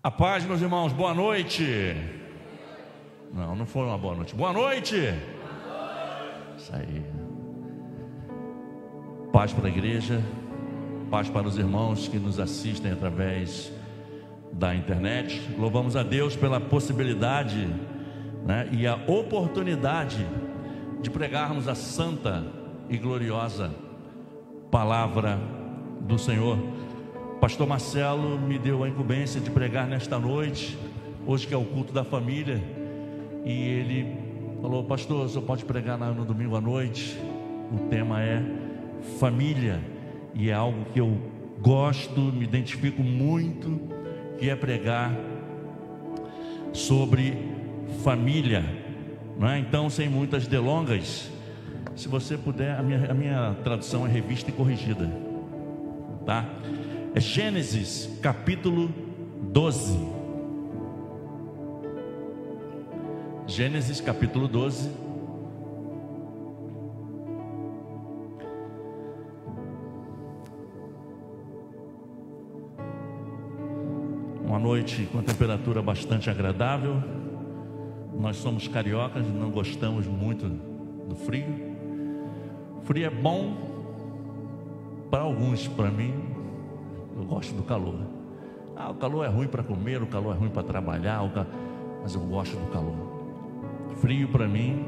A paz, meus irmãos, boa noite. Não foi uma boa noite. Boa noite. Isso aí. Paz para a igreja, paz para os irmãos que nos assistem através da internet. Louvamos a Deus pela possibilidade, e a oportunidade de pregarmos a santa e gloriosa palavra do Senhor. Pastor Marcelo me deu a incumbência de pregar nesta noite, hoje que é o culto da família, e ele falou: pastor, o senhor pode pregar no domingo à noite? O tema é família, e é algo que eu gosto, me identifico muito, que é pregar sobre família, Então, sem muitas delongas, se você puder, a minha tradução é revista e corrigida, tá? É Gênesis capítulo 12. Gênesis capítulo 12. Uma noite com temperatura bastante agradável. Nós somos cariocas, não gostamos muito do frio. Frio é bom para alguns, para mim eu gosto do calor. O calor é ruim para comer, o calor é ruim para trabalhar, mas eu gosto do calor. Frio para mim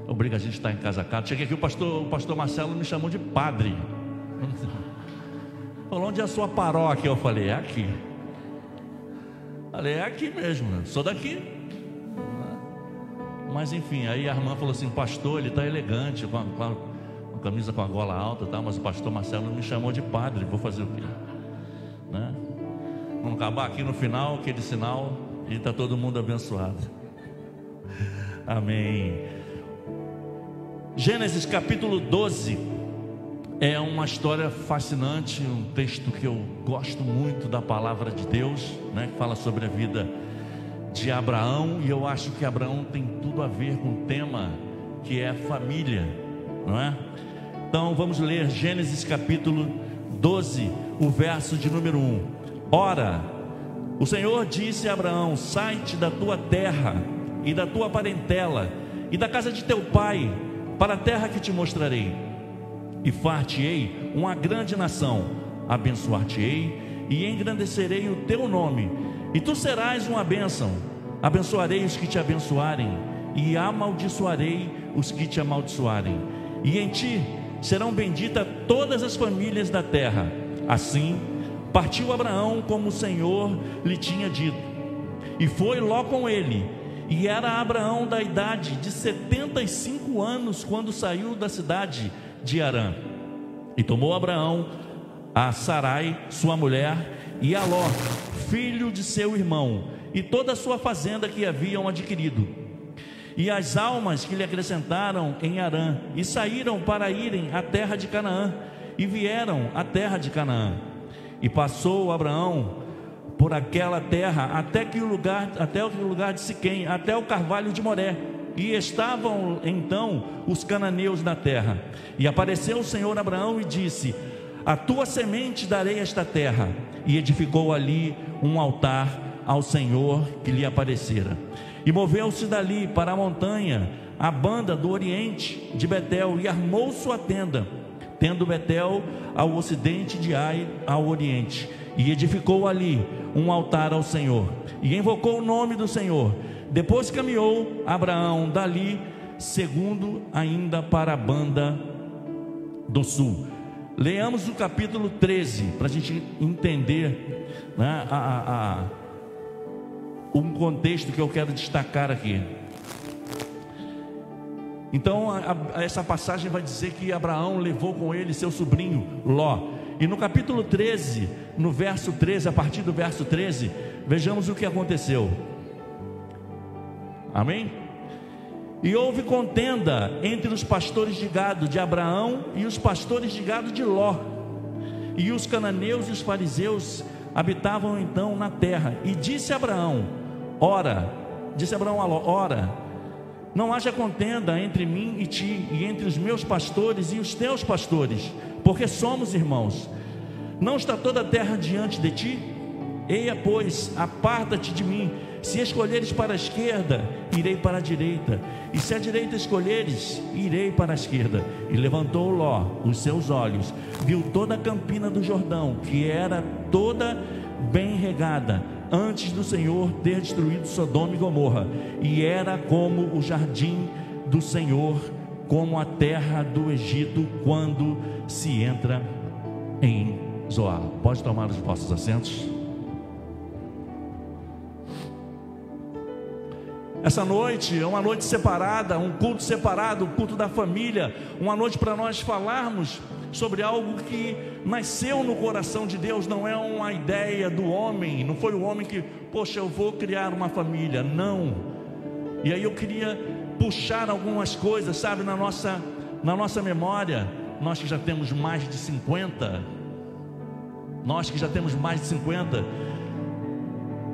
obriga a gente a estar encasacado. Cheguei aqui, o pastor Marcelo me chamou de padre. Falou: onde é a sua paróquia? Eu falei: é aqui. Falei: é aqui mesmo, sou daqui. Mas enfim, aí a irmã falou assim: pastor, ele está elegante, com a camisa com a gola alta, tá? Mas o pastor Marcelo me chamou de padre, vou fazer o quê? Vamos acabar aqui no final, aquele sinal, e está todo mundo abençoado. Amém. Gênesis capítulo 12 é uma história fascinante, um texto que eu gosto muito da palavra de Deus, que fala sobre a vida de Abraão, e eu acho que Abraão tem tudo a ver com o tema que é família, não é? Então vamos ler Gênesis capítulo 12, o verso de número 1. Ora, o Senhor disse a Abraão: sai-te da tua terra e da tua parentela e da casa de teu pai, para a terra que te mostrarei, e far-te-ei uma grande nação, abençoar-te-ei e engrandecerei o teu nome, e tu serás uma bênção. Abençoarei os que te abençoarem, e amaldiçoarei os que te amaldiçoarem, e em ti serão benditas todas as famílias da terra. Assim partiu Abraão como o Senhor lhe tinha dito, e foi Ló com ele. E era Abraão da idade de 75 anos quando saiu da cidade de Harã. E tomou Abraão a Sarai sua mulher, e a Ló filho de seu irmão, e toda a sua fazenda que haviam adquirido, e as almas que lhe acrescentaram em Harã, e saíram para irem à terra de Canaã, e vieram à terra de Canaã. E passou Abraão por aquela terra até o lugar de Siquém, até o carvalho de Moré, e estavam então os cananeus na terra. E apareceu o Senhor a Abraão e disse: a tua semente darei esta terra. E edificou ali um altar ao Senhor que lhe aparecera. E moveu-se dali para a montanha, a banda do oriente de Betel, e armou sua tenda, tendo Betel ao ocidente de Ai ao oriente. E edificou ali um altar ao Senhor, e invocou o nome do Senhor. Depois caminhou Abraão dali, segundo ainda para a banda do sul. Leamos o capítulo 13, para a gente entender um contexto que eu quero destacar aqui. Então essa passagem vai dizer que Abraão levou com ele seu sobrinho Ló. E no capítulo 13, no verso 13, a partir do verso 13, vejamos o que aconteceu. Amém? E houve contenda entre os pastores de gado de Abraão e os pastores de gado de Ló. E os cananeus e os fariseus habitavam então na terra. E disse Abraão a Ló: ora, não haja contenda entre mim e ti, e entre os meus pastores e os teus pastores, porque somos irmãos. Não está toda a terra diante de ti? Eia, pois, aparta-te de mim. Se escolheres para a esquerda, irei para a direita, e se a direita escolheres, irei para a esquerda. E levantou Ló os seus olhos, viu toda a campina do Jordão, que era toda bem regada, antes do Senhor ter destruído Sodoma e Gomorra, e era como o jardim do Senhor, como a terra do Egito, quando se entra em Zoar. Pode tomar os vossos assentos. Essa noite é uma noite separada, um culto separado, o culto da família, uma noite para nós falarmos sobre algo que nasceu no coração de Deus. Não é uma ideia do homem, não foi o homem que, poxa, eu vou criar uma família, não. E aí eu queria puxar algumas coisas, sabe, na nossa memória. Nós que já temos mais de 50,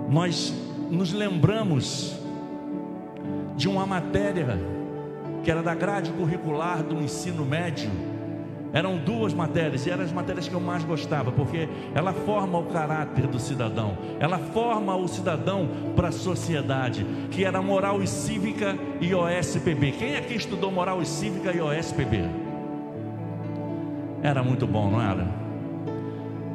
nós nos lembramos de uma matéria que era da grade curricular do ensino médio. Eram duas matérias, e eram as matérias que eu mais gostava, porque ela forma o caráter do cidadão, ela forma o cidadão para a sociedade, que era moral e cívica e OSPB. Quem aqui estudou moral e cívica e OSPB? Era muito bom, não era?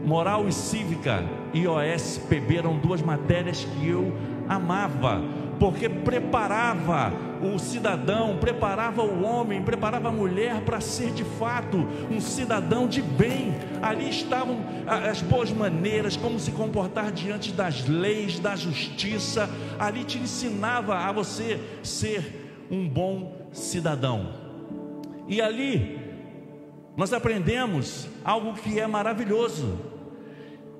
Moral e cívica e OSPB eram duas matérias que eu amava, porque preparava o cidadão, preparava o homem, preparava a mulher para ser de fato um cidadão de bem. Ali estavam as boas maneiras, como se comportar diante das leis, da justiça. Ali te ensinava a você ser um bom cidadão. E ali nós aprendemos algo que é maravilhoso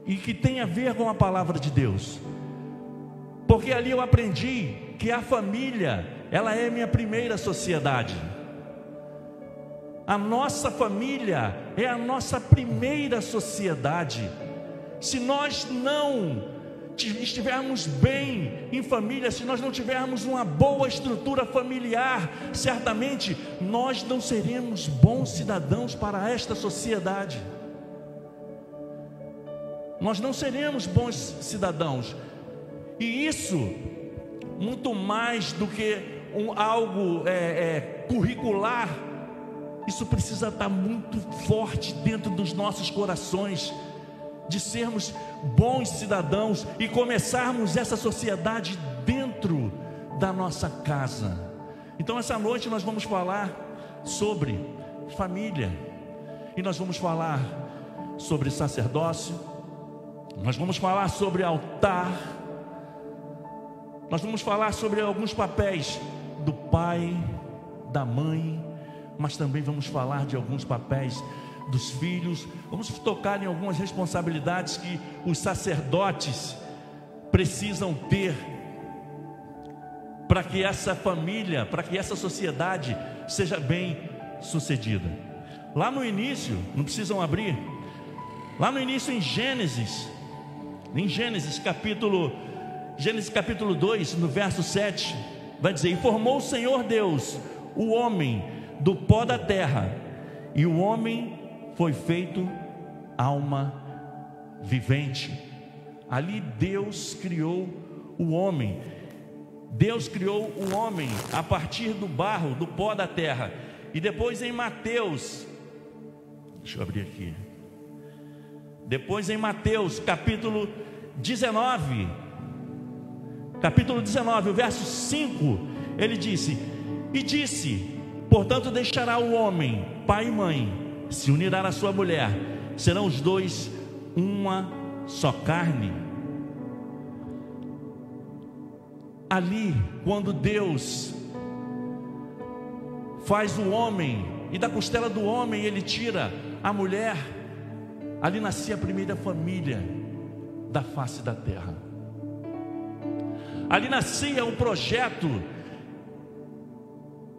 e que tem a ver com a palavra de Deus. Porque ali eu aprendi que a família, ela é minha primeira sociedade. A nossa família é a nossa primeira sociedade. Se nós não estivermos bem em família, se nós não tivermos uma boa estrutura familiar, certamente nós não seremos bons cidadãos para esta sociedade. Nós não seremos bons cidadãos. E isso, muito mais do que algo curricular, isso precisa estar muito forte dentro dos nossos corações, de sermos bons cidadãos e começarmos essa sociedade dentro da nossa casa. Então essa noite nós vamos falar sobre família, e nós vamos falar sobre sacerdócio, nós vamos falar sobre altar, nós vamos falar sobre alguns papéis do pai, da mãe, mas também vamos falar de alguns papéis dos filhos. Vamos tocar em algumas responsabilidades que os sacerdotes precisam ter para que essa família, para que essa sociedade seja bem sucedida. Lá no início, não precisam abrir, lá no início em Gênesis capítulo 2, no verso 7, vai dizer: e formou o Senhor Deus o homem do pó da terra, e o homem foi feito alma vivente. Ali Deus criou o homem. Deus criou o homem a partir do barro, do pó da terra. E depois em Mateus, deixa eu abrir aqui. Depois em Mateus capítulo 19, o verso 5, ele disse: e disse, portanto deixará o homem pai e mãe, se unirá à sua mulher, serão os dois uma só carne. Ali, quando Deus faz o homem, e da costela do homem ele tira a mulher, ali nascia a primeira família da face da terra. Ali nascia um projeto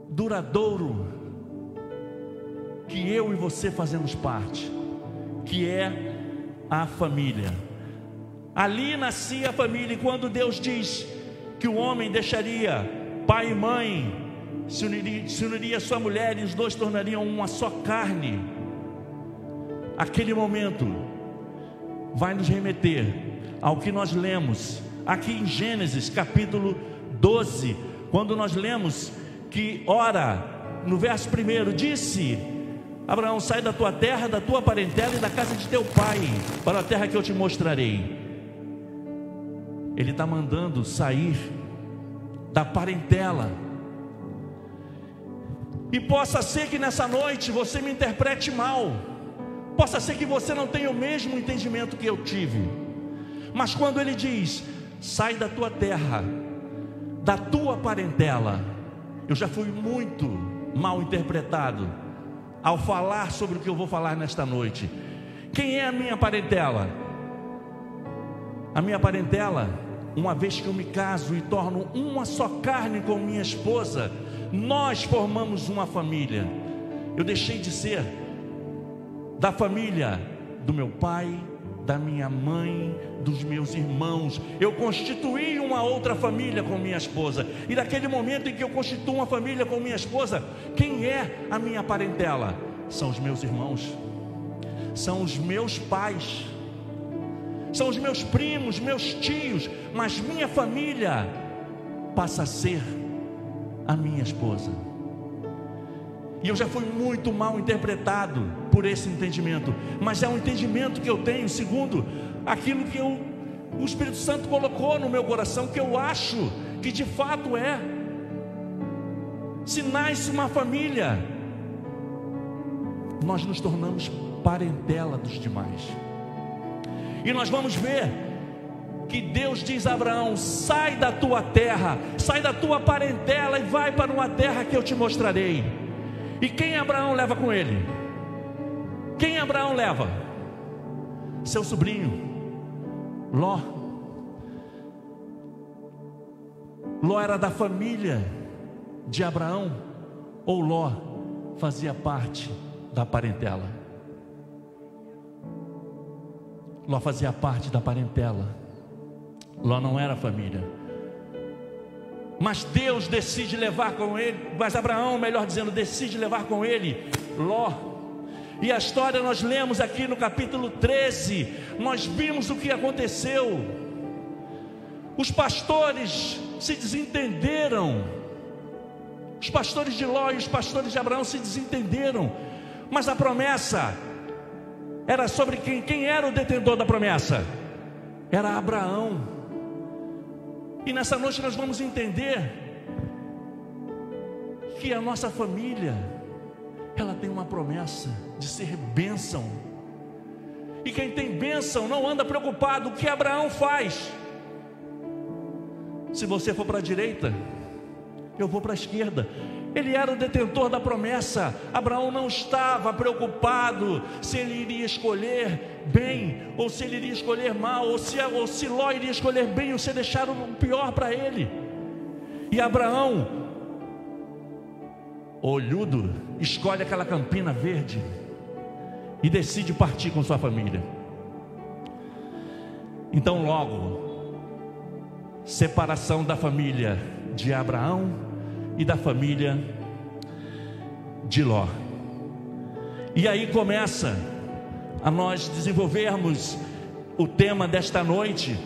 duradouro, que eu e você fazemos parte, que é a família. Ali nascia a família. E quando Deus diz que o homem deixaria pai e mãe, se uniria a sua mulher, e os dois tornariam uma só carne, aquele momento vai nos remeter ao que nós lemos aqui em Gênesis capítulo 12, quando nós lemos que, ora, no verso 1, disse: Abraão, sai da tua terra, da tua parentela e da casa de teu pai, para a terra que eu te mostrarei. Ele está mandando sair da parentela. E possa ser que nessa noite você me interprete mal, possa ser que você não tenha o mesmo entendimento que eu tive, mas quando ele diz: sai da tua terra, da tua parentela, eu já fui muito mal interpretado ao falar sobre o que eu vou falar nesta noite. Quem é a minha parentela? A minha parentela, uma vez que eu me caso e torno uma só carne com minha esposa, nós formamos uma família. Eu deixei de ser da família do meu pai, da minha mãe, dos meus irmãos. Eu constituí uma outra família com minha esposa. E naquele momento em que eu constituo uma família com minha esposa, quem é a minha parentela? São os meus irmãos, são os meus pais, são os meus primos, meus tios. Mas minha família passa a ser a minha esposa. E eu já fui muito mal interpretado por esse entendimento, mas é um entendimento que eu tenho segundo aquilo que o Espírito Santo colocou no meu coração, que eu acho que de fato é. Se nasce uma família, nós nos tornamos parentela dos demais. E nós vamos ver que Deus diz a Abraão: sai da tua terra, sai da tua parentela e vai para uma terra que eu te mostrarei. E quem Abraão leva com ele? Quem Abraão leva? Seu sobrinho, Ló. Ló era da família de Abraão, ou Ló fazia parte da parentela? Ló fazia parte da parentela. Ló não era família, mas Deus decide levar com ele, mas Abraão, melhor dizendo, decide levar com ele Ló. E a história nós lemos aqui no capítulo 13, nós vimos o que aconteceu. Os pastores se desentenderam, os pastores de Ló e os pastores de Abraão se desentenderam, mas a promessa era sobre quem era o detentor da promessa? Era Abraão. E nessa noite nós vamos entender que a nossa família, ela tem uma promessa de ser bênção. E quem tem bênção não anda preocupado. O que Abraão faz? Se você for para a direita, eu vou para a esquerda. Ele era o detentor da promessa. Abraão não estava preocupado se ele iria escolher bem, ou se ele iria escolher mal, ou se Ló iria escolher bem, ou se deixar o pior para ele. E Abraão, olhudo, escolhe aquela campina verde e decide partir com sua família. Então logo, separação da família de Abraão e da família de Ló. E aí começa a nós desenvolvermos o tema desta noite,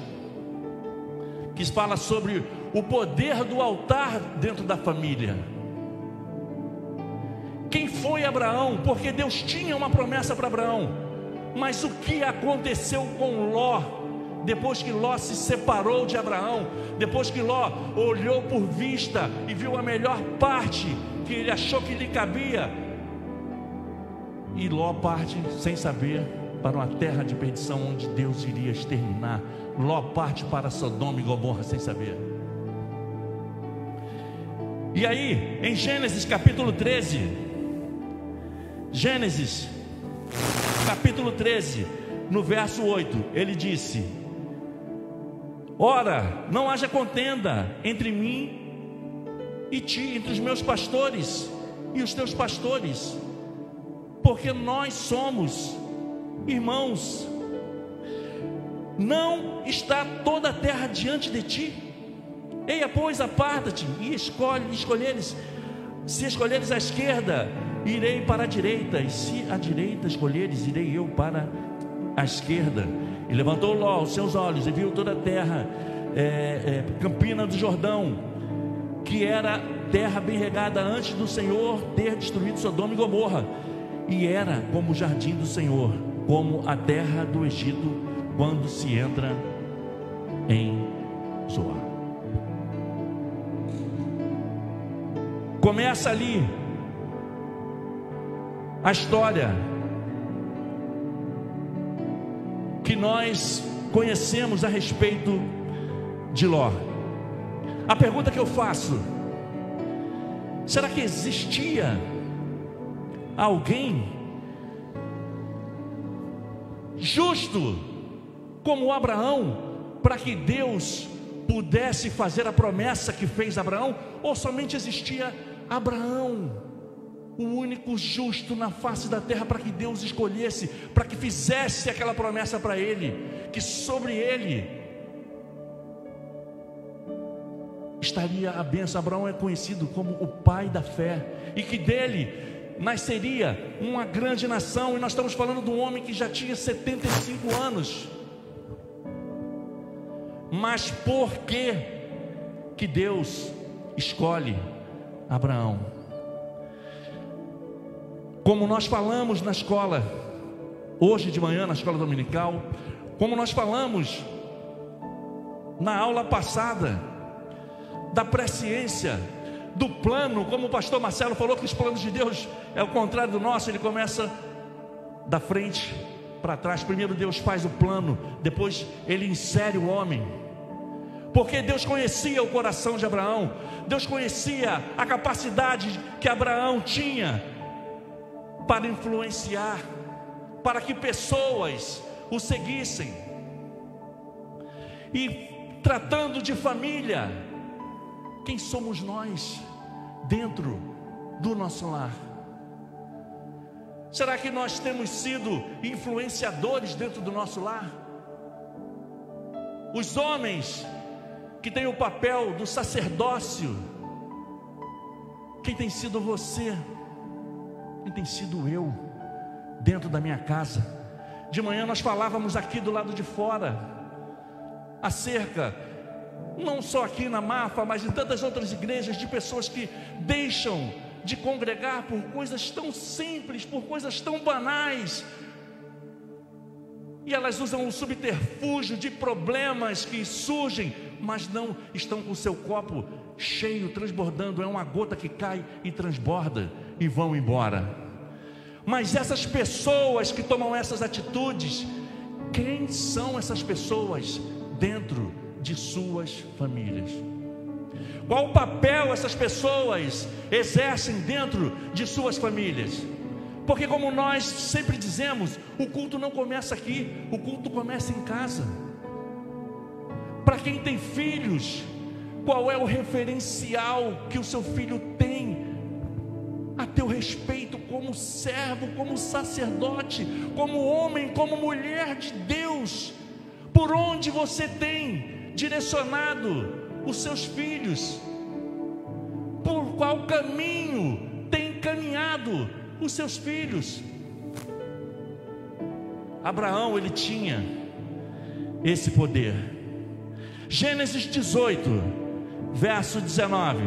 que fala sobre o poder do altar dentro da família. Quem foi Abraão? Porque Deus tinha uma promessa para Abraão, mas o que aconteceu com Ló? Depois que Ló se separou de Abraão, depois que Ló olhou por vista e viu a melhor parte que ele achou que lhe cabia, e Ló parte sem saber para uma terra de perdição onde Deus iria exterminar. Ló parte para Sodoma e Gomorra sem saber. E aí, em Gênesis capítulo 13, Gênesis capítulo 13, no verso 8, ele disse: ora, não haja contenda entre mim e ti, entre os meus pastores e os teus pastores, porque nós somos irmãos. Não está toda a terra diante de ti? Eia, pois, aparta-te e escolheres. Se escolheres a esquerda, irei para a direita, e se a direita escolheres, irei eu para a esquerda. E levantou Ló os seus olhos e viu toda a terra, Campina do Jordão, que era terra bem regada antes do Senhor ter destruído Sodoma e Gomorra, e era como o jardim do Senhor, como a terra do Egito, quando se entra em Zoar. Começa ali a história que nós conhecemos a respeito de Ló. A pergunta que eu faço: será que existia alguém justo como Abraão para que Deus pudesse fazer a promessa que fez a Abraão? Ou somente existia Abraão, o único justo na face da terra, para que Deus escolhesse, para que fizesse aquela promessa para ele, que sobre ele estaria a bênção? Abraão é conhecido como o pai da fé, e que dele nasceria uma grande nação. E nós estamos falando de um homem que já tinha 75 anos. Mas por que Deus escolhe Abraão? Como nós falamos na escola, hoje de manhã na escola dominical, como nós falamos na aula passada, da presciência, do plano, como o pastor Marcelo falou, que os planos de Deus é o contrário do nosso, ele começa da frente para trás. Primeiro Deus faz o plano, depois ele insere o homem. Porque Deus conhecia o coração de Abraão, Deus conhecia a capacidade que Abraão tinha para influenciar, para que pessoas o seguissem. E tratando de família, quem somos nós dentro do nosso lar? Será que nós temos sido influenciadores dentro do nosso lar? Os homens que têm o papel do sacerdócio, quem tem sido você? Quem tem sido eu dentro da minha casa? De manhã nós falávamos aqui do lado de fora acerca, não só aqui na Mafa, mas em tantas outras igrejas, de pessoas que deixam de congregar por coisas tão simples, por coisas tão banais, e elas usam o subterfúgio de problemas que surgem, mas não estão com o seu copo cheio, transbordando. É uma gota que cai e transborda e vão embora. Mas essas pessoas que tomam essas atitudes, quem são essas pessoas dentro de suas famílias? Qual o papel essas pessoas exercem dentro de suas famílias? Porque, como nós sempre dizemos, o culto não começa aqui, o culto começa em casa. Para quem tem filhos, qual é o referencial que o seu filho tem a teu respeito como servo, como sacerdote, como homem, como mulher de Deus? Por onde você tem direcionado os seus filhos? Por qual caminho tem encaminhado os seus filhos? Abraão, ele tinha esse poder. Gênesis 18, verso 19.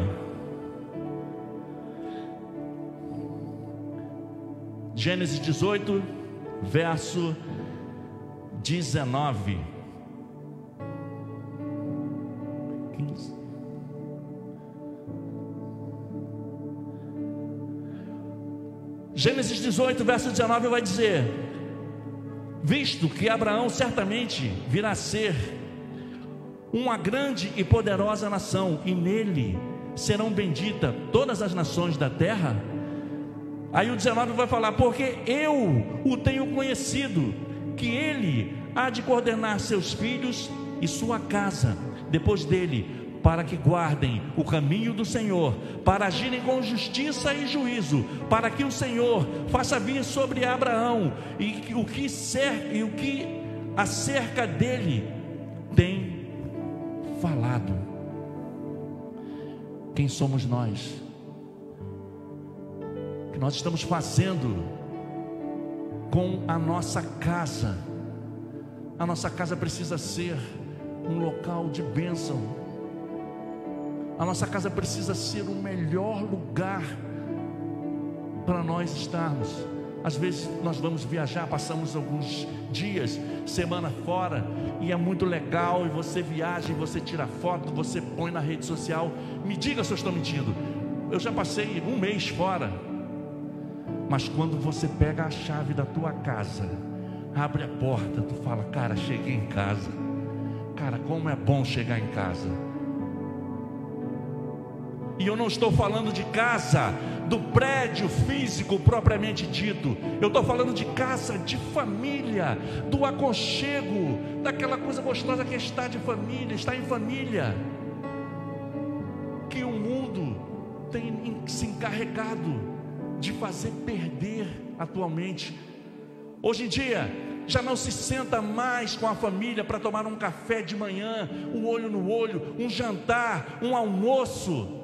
Gênesis 18, verso 19. 15. Gênesis 18, verso 19 vai dizer: visto que Abraão certamente virá a ser uma grande e poderosa nação, e nele serão benditas todas as nações da terra. Aí o 19 vai falar: porque eu o tenho conhecido, que ele há de coordenar seus filhos e sua casa depois dele, para que guardem o caminho do Senhor, para agirem com justiça e juízo, para que o Senhor faça vir sobre Abraão e o que acerca dele tem falado. Quem somos nós? O que nós estamos fazendo com a nossa casa, A nossa casa precisa ser um local de bênção. A nossa casa precisa ser o melhor lugar para nós estarmos. Às vezes nós vamos viajar, passamos alguns dias, semana fora, e é muito legal, e você viaja, e você tira foto, você põe na rede social. Me diga se eu estou mentindo. Eu já passei um mês fora, mas quando você pega a chave da tua casa, abre a porta, tu fala: cara, cheguei em casa. Cara, como é bom chegar em casa. E eu não estou falando de casa, do prédio físico propriamente dito. Eu estou falando de casa, de família, do aconchego, daquela coisa gostosa que é estar de família, estar em família. Que o mundo tem se encarregado de fazer perder atualmente. Hoje em dia, já não se senta mais com a família para tomar um café de manhã, um olho no olho, um jantar, um almoço.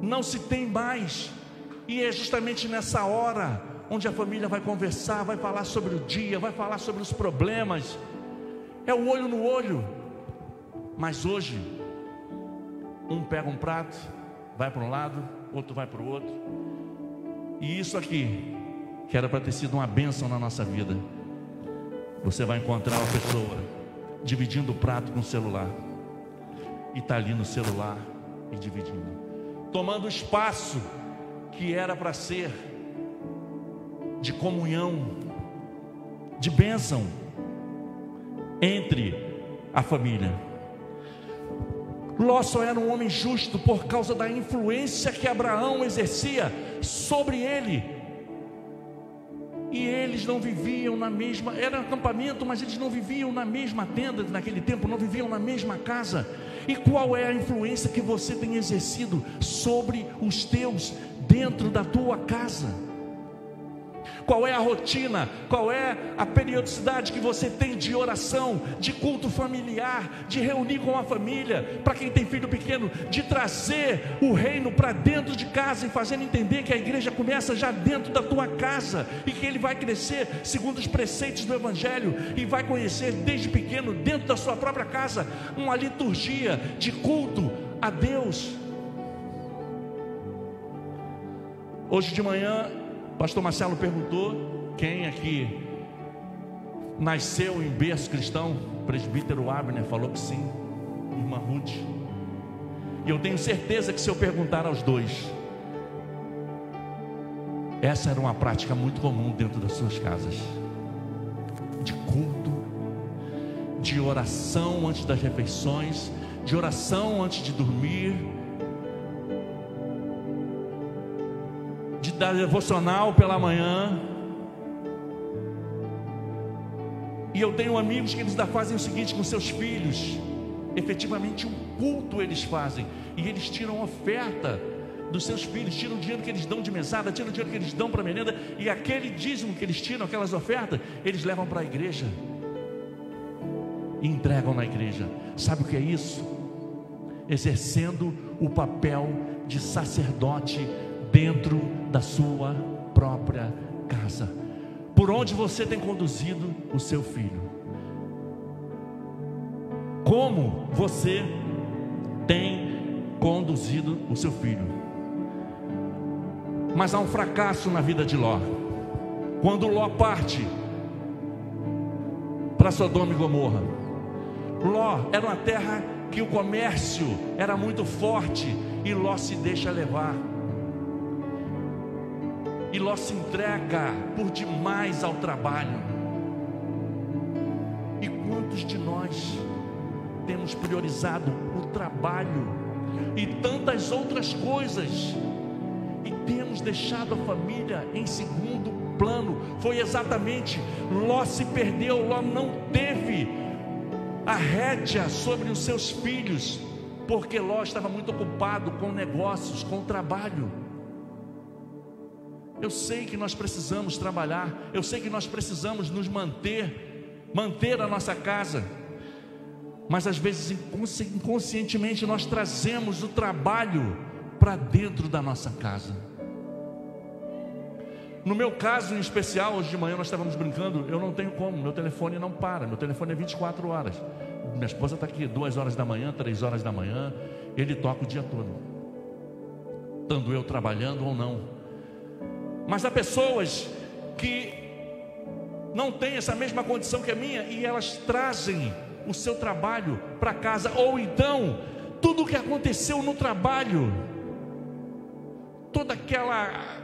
Não se tem mais. E é justamente nessa hora onde a família vai conversar, vai falar sobre o dia, vai falar sobre os problemas. É o olho no olho. Mas hoje, um pega um prato, vai para um lado, outro vai para o outro. E isso aqui, que era para ter sido uma bênção na nossa vida, você vai encontrar uma pessoa dividindo o prato com o celular, e está ali no celular e dividindo, tomando o espaço que era para ser de comunhão, de bênção entre a família. Ló só era um homem justo por causa da influência que Abraão exercia sobre ele. E eles não viviam na mesma, era acampamento, mas eles não viviam na mesma tenda naquele tempo, não viviam na mesma casa. E qual é a influência que você tem exercido sobre os teus dentro da tua casa? Qual é a rotina, qual é a periodicidade que você tem de oração, de culto familiar, de reunir com a família, para quem tem filho pequeno, de trazer o reino para dentro de casa e fazendo entender que a igreja começa já dentro da tua casa e que ele vai crescer segundo os preceitos do Evangelho e vai conhecer desde pequeno, dentro da sua própria casa, uma liturgia de culto a Deus. Hoje de manhã, pastor Marcelo perguntou quem aqui nasceu em berço cristão. O presbítero Abner falou que sim, irmã Ruth. E eu tenho certeza que se eu perguntar aos dois, essa era uma prática muito comum dentro das suas casas, de culto, de oração antes das refeições, de oração antes de dormir, da devocional pela manhã. E eu tenho amigos que eles ainda fazem o seguinte com seus filhos, efetivamente um culto eles fazem, e eles tiram oferta dos seus filhos, tiram o dinheiro que eles dão de mesada, tiram o dinheiro que eles dão para merenda, e aquele dízimo que eles tiram, aquelas ofertas, eles levam para a igreja e entregam na igreja. Sabe o que é isso? Exercendo o papel de sacerdote dentro da sua própria casa. Por onde você tem conduzido o seu filho? Como você tem conduzido o seu filho? Mas há um fracasso na vida de Ló. Quando Ló parte para Sodoma e Gomorra, Ló era uma terra que o comércio era muito forte, e Ló se deixa levar. E Ló se entrega por demais ao trabalho. E quantos de nós temos priorizado o trabalho e tantas outras coisas, e temos deixado a família em segundo plano? Foi exatamente, Ló se perdeu. Ló não teve a rédea sobre os seus filhos, porque Ló estava muito ocupado com negócios, com trabalho. Eu sei que nós precisamos trabalhar, eu sei que nós precisamos nos manter a nossa casa, mas às vezes inconscientemente nós trazemos o trabalho para dentro da nossa casa. No meu caso em especial, hoje de manhã nós estávamos brincando, eu não tenho como, meu telefone não para, meu telefone é 24 horas. Minha esposa está aqui 2 horas da manhã, 3 horas da manhã, ele toca o dia todo, estando eu trabalhando ou não. Mas há pessoas que não têm essa mesma condição que a minha, e elas trazem o seu trabalho para casa, ou então tudo o que aconteceu no trabalho, toda aquela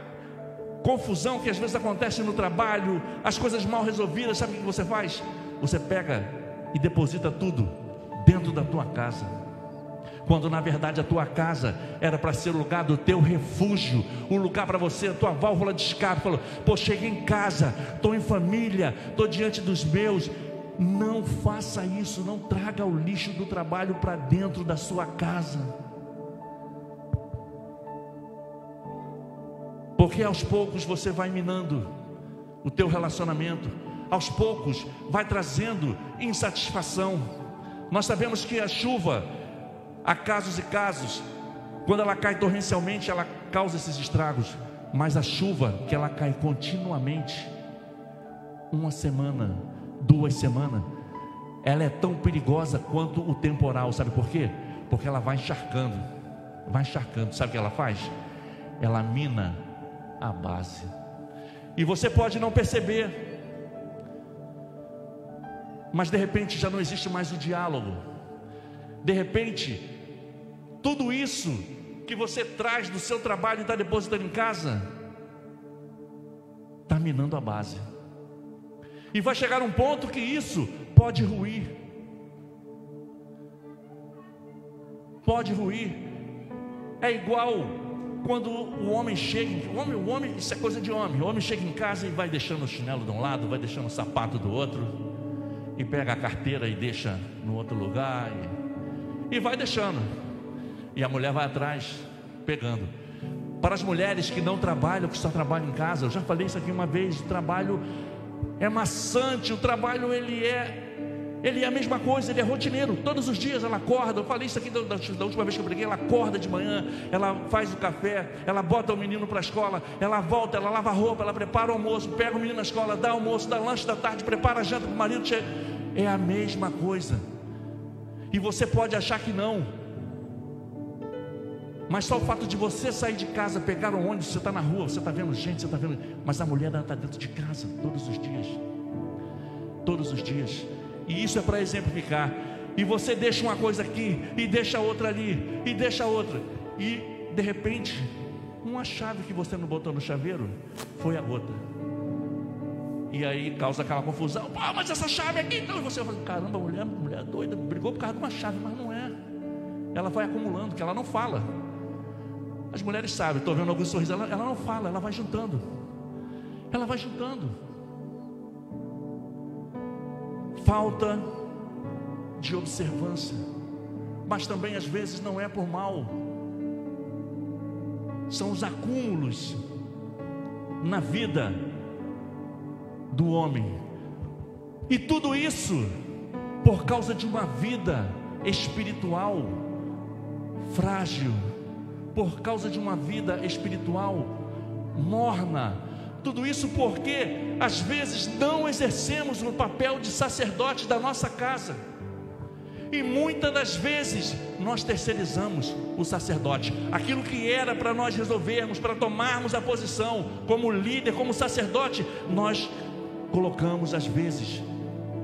confusão que às vezes acontece no trabalho, as coisas mal resolvidas, sabe o que você faz? Você pega e deposita tudo dentro da tua casa, quando na verdade a tua casa era para ser o lugar do teu refúgio, um lugar para você, a tua válvula de escape. Falou, pô, cheguei em casa, estou em família, estou diante dos meus. Não faça isso, não traga o lixo do trabalho para dentro da sua casa, porque aos poucos você vai minando o teu relacionamento, aos poucos vai trazendo insatisfação. Nós sabemos que a chuva, há casos e casos, quando ela cai torrencialmente, ela causa esses estragos, mas a chuva que ela cai continuamente, 1 semana, 2 semanas, ela é tão perigosa quanto o temporal. Sabe por quê? Porque ela vai encharcando, sabe o que ela faz? Ela mina a base, e você pode não perceber, mas de repente já não existe mais o diálogo. De repente, tudo isso que você traz do seu trabalho e está depositando em casa, está minando a base, e vai chegar um ponto que isso pode ruir, é igual quando o homem chega, o homem, isso é coisa de homem, o homem chega em casa e vai deixando o chinelo de um lado, vai deixando o sapato do outro, e pega a carteira e deixa no outro lugar, e vai deixando, e a mulher vai atrás, pegando. Para as mulheres que não trabalham, que só trabalham em casa, eu já falei isso aqui uma vez, o trabalho é maçante, o trabalho ele é a mesma coisa, ele é rotineiro. Todos os dias ela acorda, eu falei isso aqui da última vez que eu preguei, ela acorda de manhã, ela faz o café, ela bota o menino para a escola, ela volta, ela lava a roupa, ela prepara o almoço, pega o menino na escola, dá almoço, dá lanche da tarde, prepara a janta para o marido. É a mesma coisa, e você pode achar que não, mas só o fato de você sair de casa, pegar um ônibus, você está na rua, você está vendo gente, você está vendo, mas a mulher está dentro de casa todos os dias, e isso é para exemplificar. E você deixa uma coisa aqui, e deixa outra ali, e deixa outra, e de repente, uma chave que você não botou no chaveiro, foi a gota, e aí causa aquela confusão. Pô, mas essa chave aqui, então, e você fala, caramba, mulher doida, brigou por causa de uma chave, mas não é, ela vai acumulando, que ela não fala. As mulheres sabem, estou vendo alguns sorrisos, ela não fala, ela vai juntando, falta de observância, mas também às vezes não é por mal, são os acúmulos na vida do homem, e tudo isso por causa de uma vida espiritual frágil, por causa de uma vida espiritual morna. Tudo isso porque às vezes não exercemos o papel de sacerdote da nossa casa, e muitas das vezes nós terceirizamos o sacerdote, aquilo que era para nós resolvermos, para tomarmos a posição como líder, como sacerdote, nós colocamos às vezes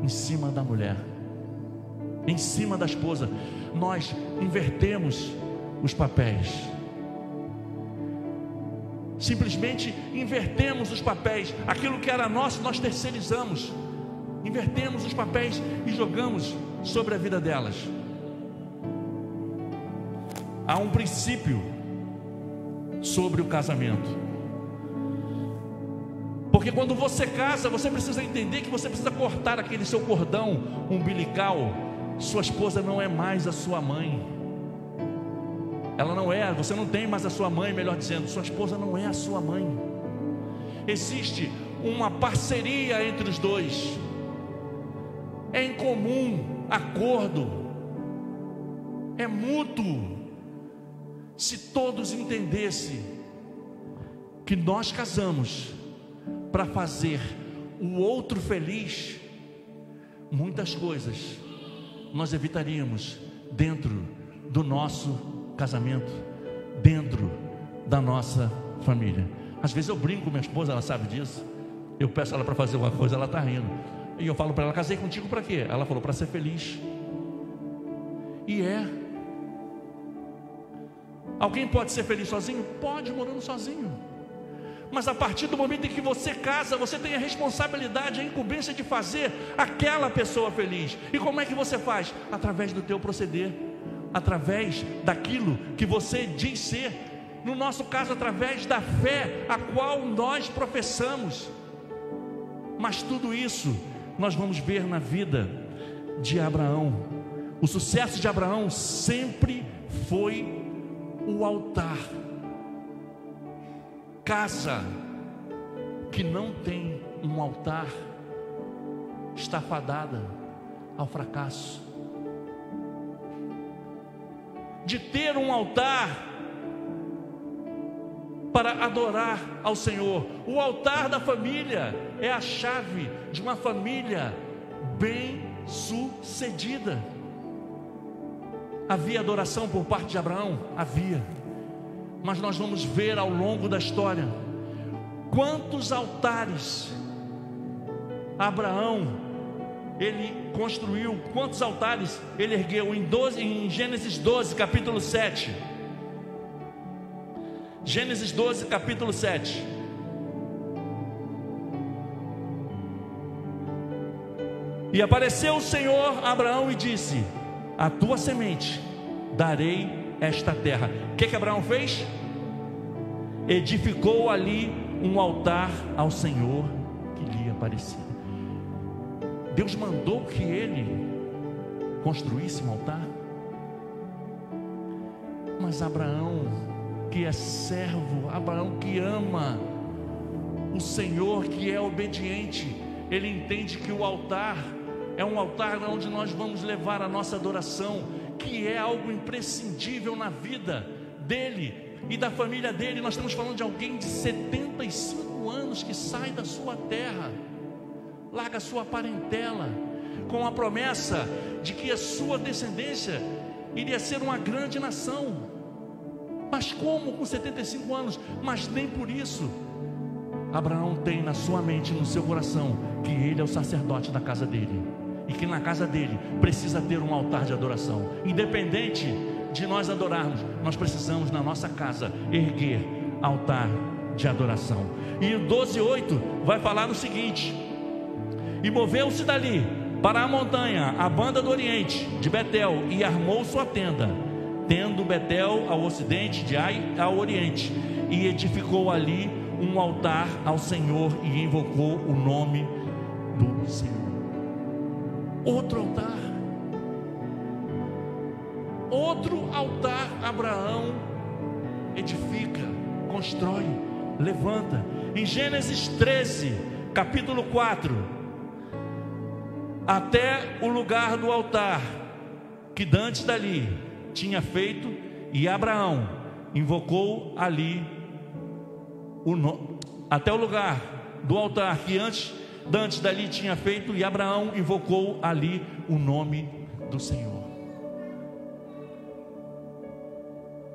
em cima da mulher, em cima da esposa. Nós invertemos os papéis, simplesmente invertemos os papéis. Aquilo que era nosso, nós terceirizamos, invertemos os papéis e jogamos sobre a vida delas. Há um princípio sobre o casamento, porque quando você casa, você precisa entender que você precisa cortar aquele seu cordão umbilical. Sua esposa não é mais a sua mãe, ela não é, você não tem mais a sua mãe, melhor dizendo, sua esposa não é a sua mãe. Existe uma parceria entre os dois, é em comum acordo, é mútuo. Se todos entendessem que nós casamos para fazer o outro feliz, muitas coisas nós evitaríamos dentro do nosso casamento, dentro da nossa família. Às vezes eu brinco com minha esposa, ela sabe disso. Eu peço ela para fazer uma coisa, ela está rindo. E eu falo para ela: casei contigo para quê? Ela falou: para ser feliz. E é. Alguém pode ser feliz sozinho? Pode, morando sozinho. Mas a partir do momento em que você casa, você tem a responsabilidade, a incumbência de fazer aquela pessoa feliz. E como é que você faz? Através do teu proceder, através daquilo que você diz ser. No nosso caso, através da fé a qual nós professamos. Mas tudo isso nós vamos ver na vida de Abraão. O sucesso de Abraão sempre foi o altar. Casa que não tem um altar está fadada ao fracasso. De ter um altar para adorar ao Senhor. O altar da família é a chave de uma família bem-sucedida. Havia adoração por parte de Abraão? Havia. Mas nós vamos ver ao longo da história quantos altares Abraão ele construiu, quantos altares ele ergueu. Em Gênesis 12, capítulo 7. Gênesis 12, capítulo 7. E apareceu o Senhor a Abraão e disse: a tua semente darei esta terra. O que Abraão fez? Edificou ali um altar ao Senhor que lhe aparecia. Deus mandou que ele construísse um altar. Mas Abraão, que é servo, Abraão que ama o Senhor, que é obediente, ele entende que o altar é um altar onde nós vamos levar a nossa adoração, que é algo imprescindível na vida dele e da família dele. Nós estamos falando de alguém de 75 anos que sai da sua terra, larga a sua parentela, com a promessa de que a sua descendência iria ser uma grande nação. Mas como com 75 anos? Mas nem por isso Abraão tem na sua mente, no seu coração, que ele é o sacerdote da casa dele, e que na casa dele precisa ter um altar de adoração. Independente de nós adorarmos, nós precisamos na nossa casa erguer altar de adoração. E o 12:8 vai falar no seguinte: e moveu-se dali para a montanha, a banda do oriente de Betel, e armou sua tenda, tendo Betel ao ocidente, de Ai ao oriente, e edificou ali um altar ao Senhor e invocou o nome do Senhor. Outro altar Abraão edifica, constrói, levanta. Em Gênesis 13, capítulo 4, até o lugar do altar que dantes dali tinha feito, e Abraão invocou ali até o lugar do altar que dantes dali tinha feito, e Abraão invocou ali o nome do Senhor.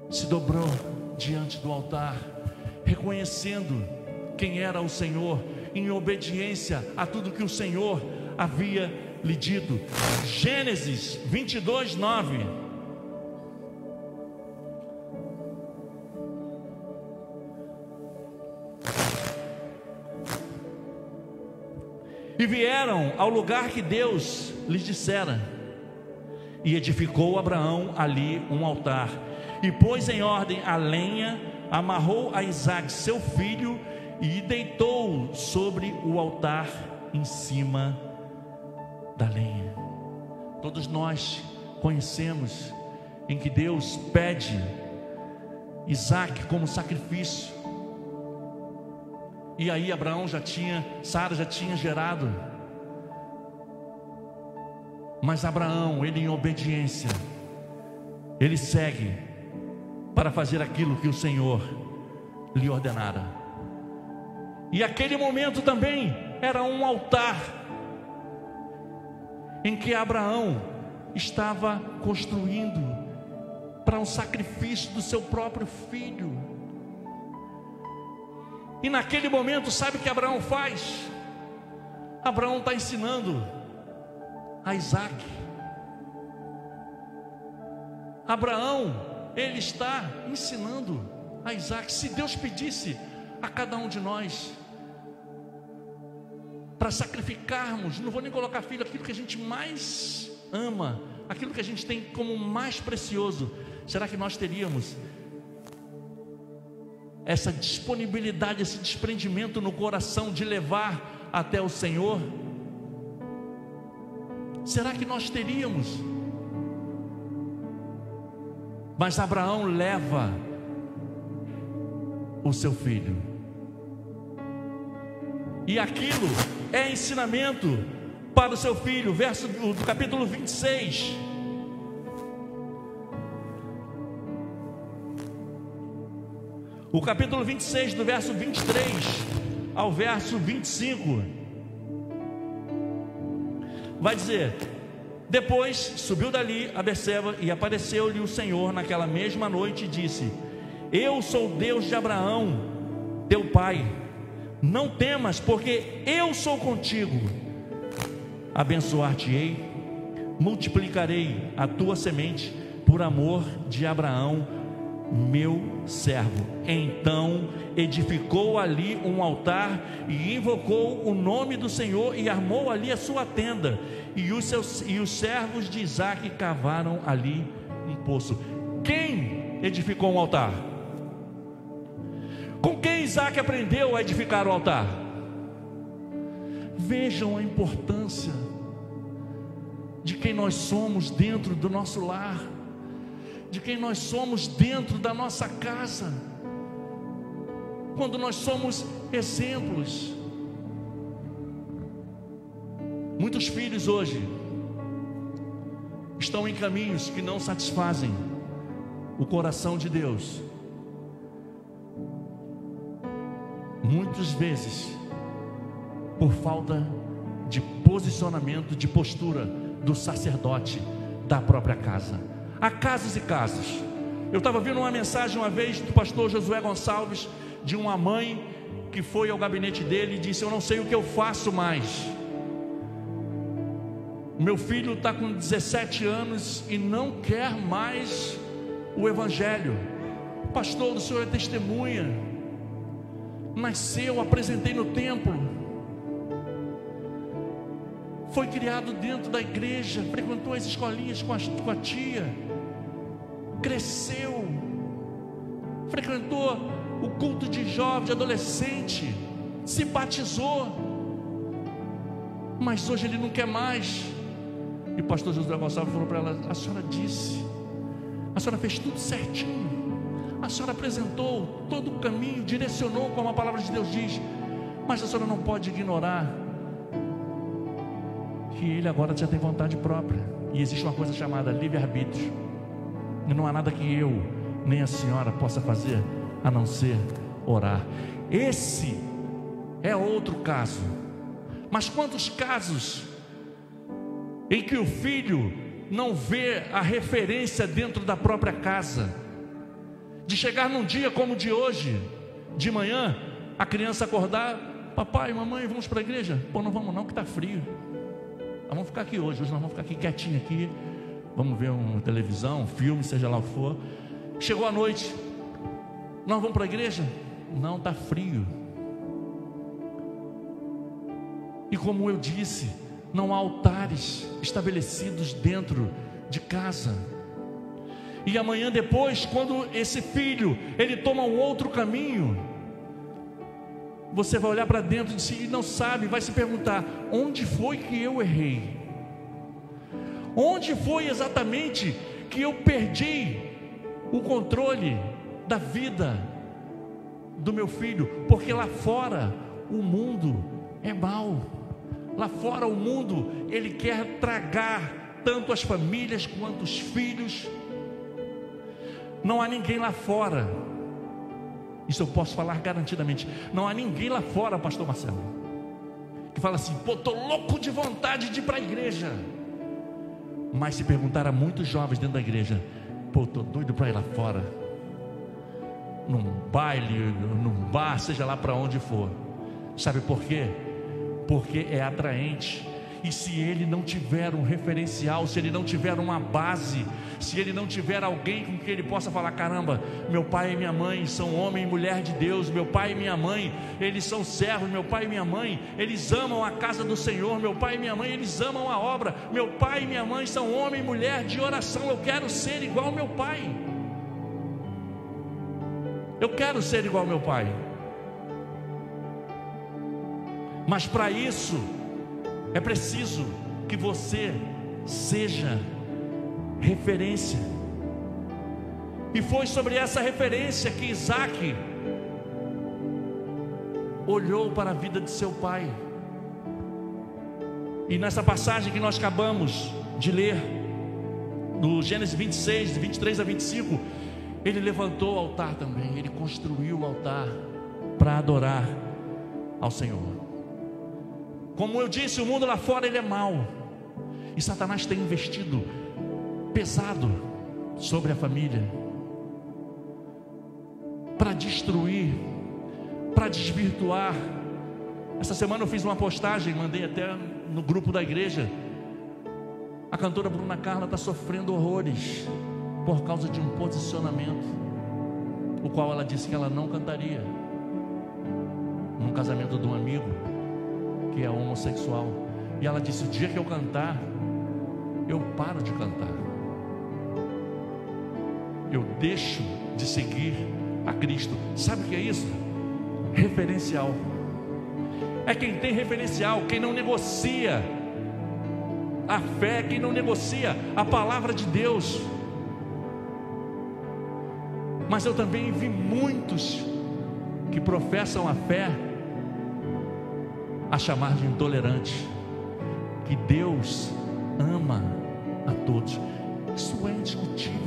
Se dobrou diante do altar, reconhecendo quem era o Senhor, em obediência a tudo que o Senhor havia lhe dito. Gênesis 22:9. E vieram ao lugar que Deus lhes dissera, e edificou Abraão ali um altar, e pôs em ordem a lenha, amarrou a Isaque seu filho, e deitou sobre o altar em cima da lenha. Todos nós conhecemos em que Deus pede Isaque como sacrifício. E aí Sara já tinha gerado. Mas Abraão, ele em obediência, ele segue para fazer aquilo que o Senhor lhe ordenara. E aquele momento também era um altar em que Abraão estava construindo para um sacrifício do seu próprio filho. E naquele momento, sabe o que Abraão faz? Abraão está ensinando a Isaac. Abraão, ele está ensinando a Isaac. Se Deus pedisse a cada um de nós para sacrificarmos, não vou nem colocar filho, aquilo que a gente mais ama, aquilo que a gente tem como mais precioso, será que nós teríamos essa disponibilidade, esse desprendimento no coração de levar até o Senhor? Será que nós teríamos? Mas Abraão leva o seu filho, e aquilo é ensinamento para o seu filho. Verso do capítulo 26. O capítulo 26, do verso 23 ao verso 25, vai dizer: depois subiu dali a Berseba, e apareceu-lhe o Senhor naquela mesma noite e disse: eu sou o Deus de Abraão, teu pai, não temas, porque eu sou contigo, abençoar-te-ei, multiplicarei a tua semente por amor de Abraão, meu servo. Então edificou ali um altar e invocou o nome do Senhor, e armou ali a sua tenda, e os servos de Isaac cavaram ali um poço. Quem edificou um altar? Com quem Isaac aprendeu a edificar o altar? Vejam a importância de quem nós somos dentro do nosso lar, de quem nós somos dentro da nossa casa, quando nós somos exemplos. Muitos filhos hoje estão em caminhos que não satisfazem o coração de Deus, muitas vezes por falta de posicionamento, de postura do sacerdote da própria casa. Há casos e casos. Eu estava vendo uma mensagem uma vez do pastor Josué Gonçalves, de uma mãe que foi ao gabinete dele e disse: eu não sei o que eu faço mais, meu filho está com 17 anos e não quer mais o evangelho. Pastor, o senhor é testemunha, nasceu, apresentei no templo, foi criado dentro da igreja, frequentou as escolinhas com a tia, cresceu, frequentou o culto de jovem, de adolescente, se batizou, mas hoje ele não quer mais. E o pastor José Gonçalves falou para ela: a senhora disse, a senhora fez tudo certinho, a senhora apresentou todo o caminho, direcionou como a palavra de Deus diz, mas a senhora não pode ignorar que ele agora já tem vontade própria, e existe uma coisa chamada livre-arbítrio, e não há nada que eu nem a senhora possa fazer a não ser orar. Esse é outro caso. Mas quantos casos em que o filho não vê a referência dentro da própria casa, de chegar num dia como o de hoje, de manhã, a criança acordar: papai, mamãe, vamos para a igreja? Pô, não vamos não, que está frio. Nós vamos ficar aqui hoje nós vamos ficar aqui quietinho aqui, vamos ver uma televisão, um filme, seja lá o que for. Chegou a noite, nós vamos para a igreja? Não, está frio. E como eu disse, não há altares estabelecidos dentro de casa. E amanhã depois, quando esse filho, ele toma um outro caminho, você vai olhar para dentro de si e não sabe, vai se perguntar: onde foi que eu errei? Onde foi exatamente que eu perdi o controle da vida do meu filho? Porque lá fora o mundo é mau. Lá fora o mundo, ele quer tragar tanto as famílias quanto os filhos. Não há ninguém lá fora Isso eu posso falar garantidamente. Não há ninguém lá fora, pastor Marcelo, que fala assim: pô, tô louco de vontade de ir para a igreja. Mas se perguntar a muitos jovens dentro da igreja: pô, tô doido para ir lá fora, num baile, num bar, seja lá para onde for. Sabe por quê? Porque é atraente. E se ele não tiver um referencial, se ele não tiver uma base, se ele não tiver alguém com quem ele possa falar: caramba, meu pai e minha mãe são homem e mulher de Deus, meu pai e minha mãe, eles são servos, meu pai e minha mãe, eles amam a casa do Senhor, meu pai e minha mãe, eles amam a obra, meu pai e minha mãe são homem e mulher de oração. Eu quero ser igual ao meu pai. Eu quero ser igual ao meu pai. Mas para isso é preciso que você seja referência. E foi sobre essa referência que Isaac olhou para a vida de seu pai. E nessa passagem que nós acabamos de ler, no Gênesis 26, de 23 a 25, ele levantou o altar também. Ele construiu o altar para adorar ao Senhor. Como eu disse, o mundo lá fora ele é mau, e Satanás tem investido pesado sobre a família, para destruir, para desvirtuar. Essa semana eu fiz uma postagem, mandei até no grupo da igreja. A cantora Bruna Carla está sofrendo horrores por causa de um posicionamento, o qual ela disse que ela não cantaria num casamento de um amigo que é homossexual. E ela disse: o dia que eu cantar, eu paro de cantar, eu deixo de seguir a Cristo. Sabe o que é isso? Referencial. É quem tem referencial, quem não negocia a fé, quem não negocia a palavra de Deus. Mas eu também vi muitos que professam a fé a chamar de intolerante, que Deus ama a todos. Isso é indiscutível.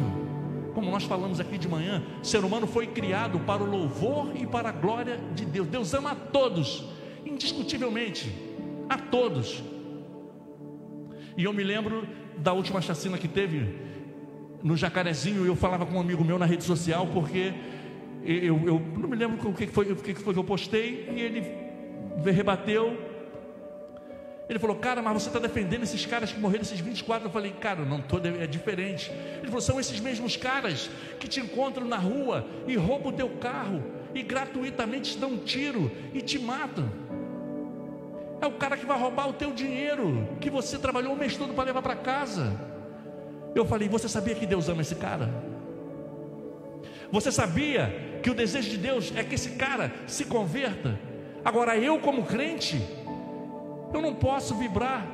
Como nós falamos aqui de manhã, o ser humano foi criado para o louvor e para a glória de Deus. Deus ama a todos, indiscutivelmente, a todos. E eu me lembro da última chacina que teve no Jacarezinho. Eu falava com um amigo meu na rede social, porque eu não me lembro o que foi que eu postei, e ele rebateu. Ele falou: cara, mas você está defendendo esses caras que morreram, esses 24. Eu falei: cara, não estou, é diferente. Ele falou: são esses mesmos caras que te encontram na rua e roubam o teu carro e gratuitamente te dão um tiro e te matam. É o cara que vai roubar o teu dinheiro que você trabalhou o mês todo para levar para casa. Eu falei: você sabia que Deus ama esse cara? Você sabia que o desejo de Deus é que esse cara se converta? Agora, eu como crente, eu não posso vibrar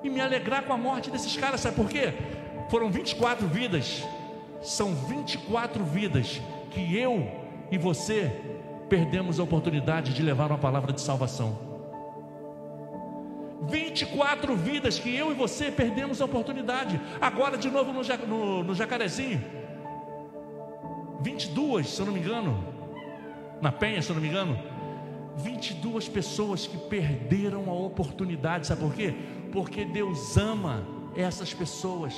e me alegrar com a morte desses caras. Sabe por quê? Foram 24 vidas. São 24 vidas que eu e você perdemos a oportunidade de levar uma palavra de salvação. 24 vidas que eu e você perdemos a oportunidade. Agora de novo no Jacarezinho, 22, se eu não me engano, na Penha, se eu não me engano, 22 pessoas que perderam a oportunidade. Sabe por quê? Porque Deus ama essas pessoas.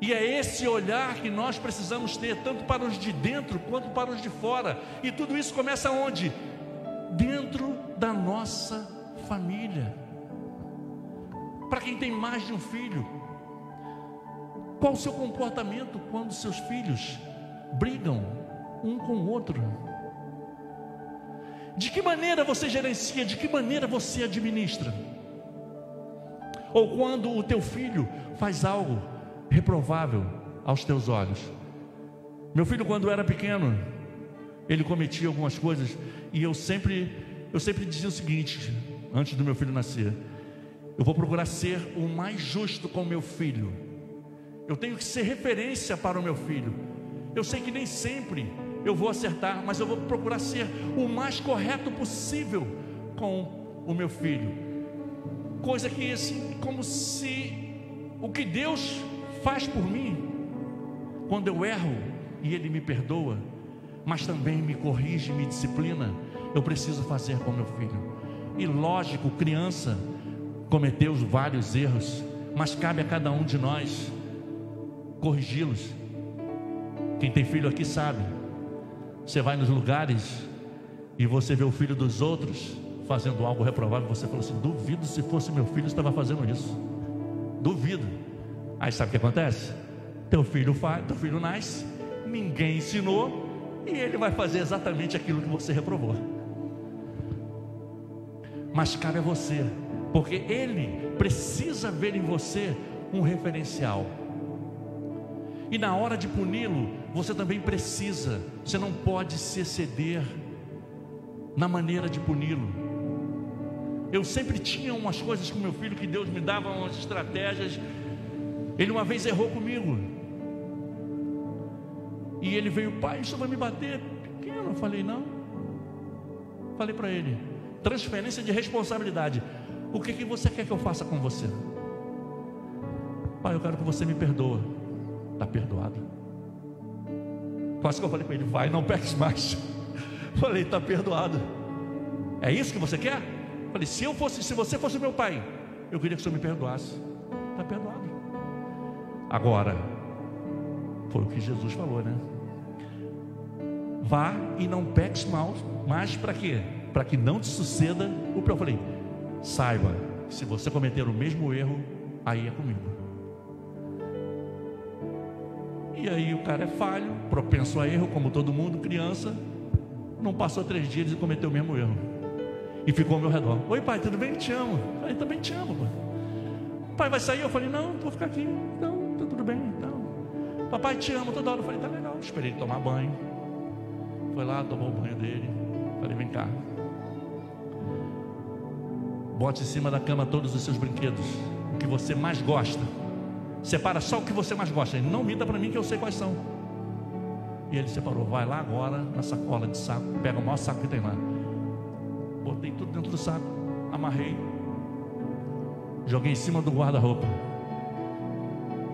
E é esse olhar que nós precisamos ter, tanto para os de dentro quanto para os de fora. E tudo isso começa onde? Dentro da nossa família. Para quem tem mais de um filho, qual o seu comportamento quando seus filhos brigam um com o outro? De que maneira você gerencia? De que maneira você administra? Ou quando o teu filho faz algo reprovável aos teus olhos? Meu filho, quando era pequeno, ele cometia algumas coisas, e eu sempre dizia o seguinte, antes do meu filho nascer: eu vou procurar ser o mais justo com o meu filho. Eu tenho que ser referência para o meu filho. Eu sei que nem sempre eu vou acertar, mas eu vou procurar ser o mais correto possível com o meu filho. Coisa que assim, como se o que Deus faz por mim, quando eu erro, e ele me perdoa, mas também me corrige, me disciplina, eu preciso fazer com meu filho. E lógico, criança cometeu vários erros, mas cabe a cada um de nós corrigi-los. Quem tem filho aqui sabe, você vai nos lugares e você vê o filho dos outros fazendo algo reprovável, você fala assim: duvido se fosse meu filho estava fazendo isso, duvido. Aí sabe o que acontece? Teu filho nasce, ninguém ensinou, e ele vai fazer exatamente aquilo que você reprovou. Mas cabe a você, porque ele precisa ver em você um referencial. E na hora de puni-lo, você também precisa, você não pode se exceder na maneira de puni-lo. Eu sempre tinha umas coisas com meu filho que Deus me dava, umas estratégias. Ele uma vez errou comigo, e ele veio: pai, isso vai me bater pequeno. Eu falei: não. Falei para ele: transferência de responsabilidade. O que você quer que eu faça com você? Pai, eu quero que você me perdoa. Está perdoado. Quase que eu falei para ele: vai, não peques mais. Falei: está perdoado. É isso que você quer? Falei: se você fosse meu pai, eu queria que o senhor me perdoasse. Está perdoado. Agora, foi o que Jesus falou, né? Vá e não peques mais. Para quê? Para que não te suceda o pior. Eu falei: saiba, se você cometer o mesmo erro, aí é comigo. E aí o cara é falho, propenso a erro, como todo mundo, criança. Não passou 3 dias e cometeu o mesmo erro, e ficou ao meu redor: oi pai, tudo bem? Te amo. Eu falei: também te amo, pai. Pai, vai sair? Eu falei: não, vou ficar aqui. Não, tá tudo bem, então. Papai, te amo toda hora. Eu falei: tá legal. Esperei ele tomar banho. Foi lá, tomou o banho dele. Falei: vem cá, bote em cima da cama todos os seus brinquedos, o que você mais gosta. Separa só o que você mais gosta. Ele: não minta para mim que eu sei quais são. E ele separou: vai lá agora na sacola de saco, pega o maior saco que tem lá. Botei tudo dentro do saco, amarrei, joguei em cima do guarda-roupa.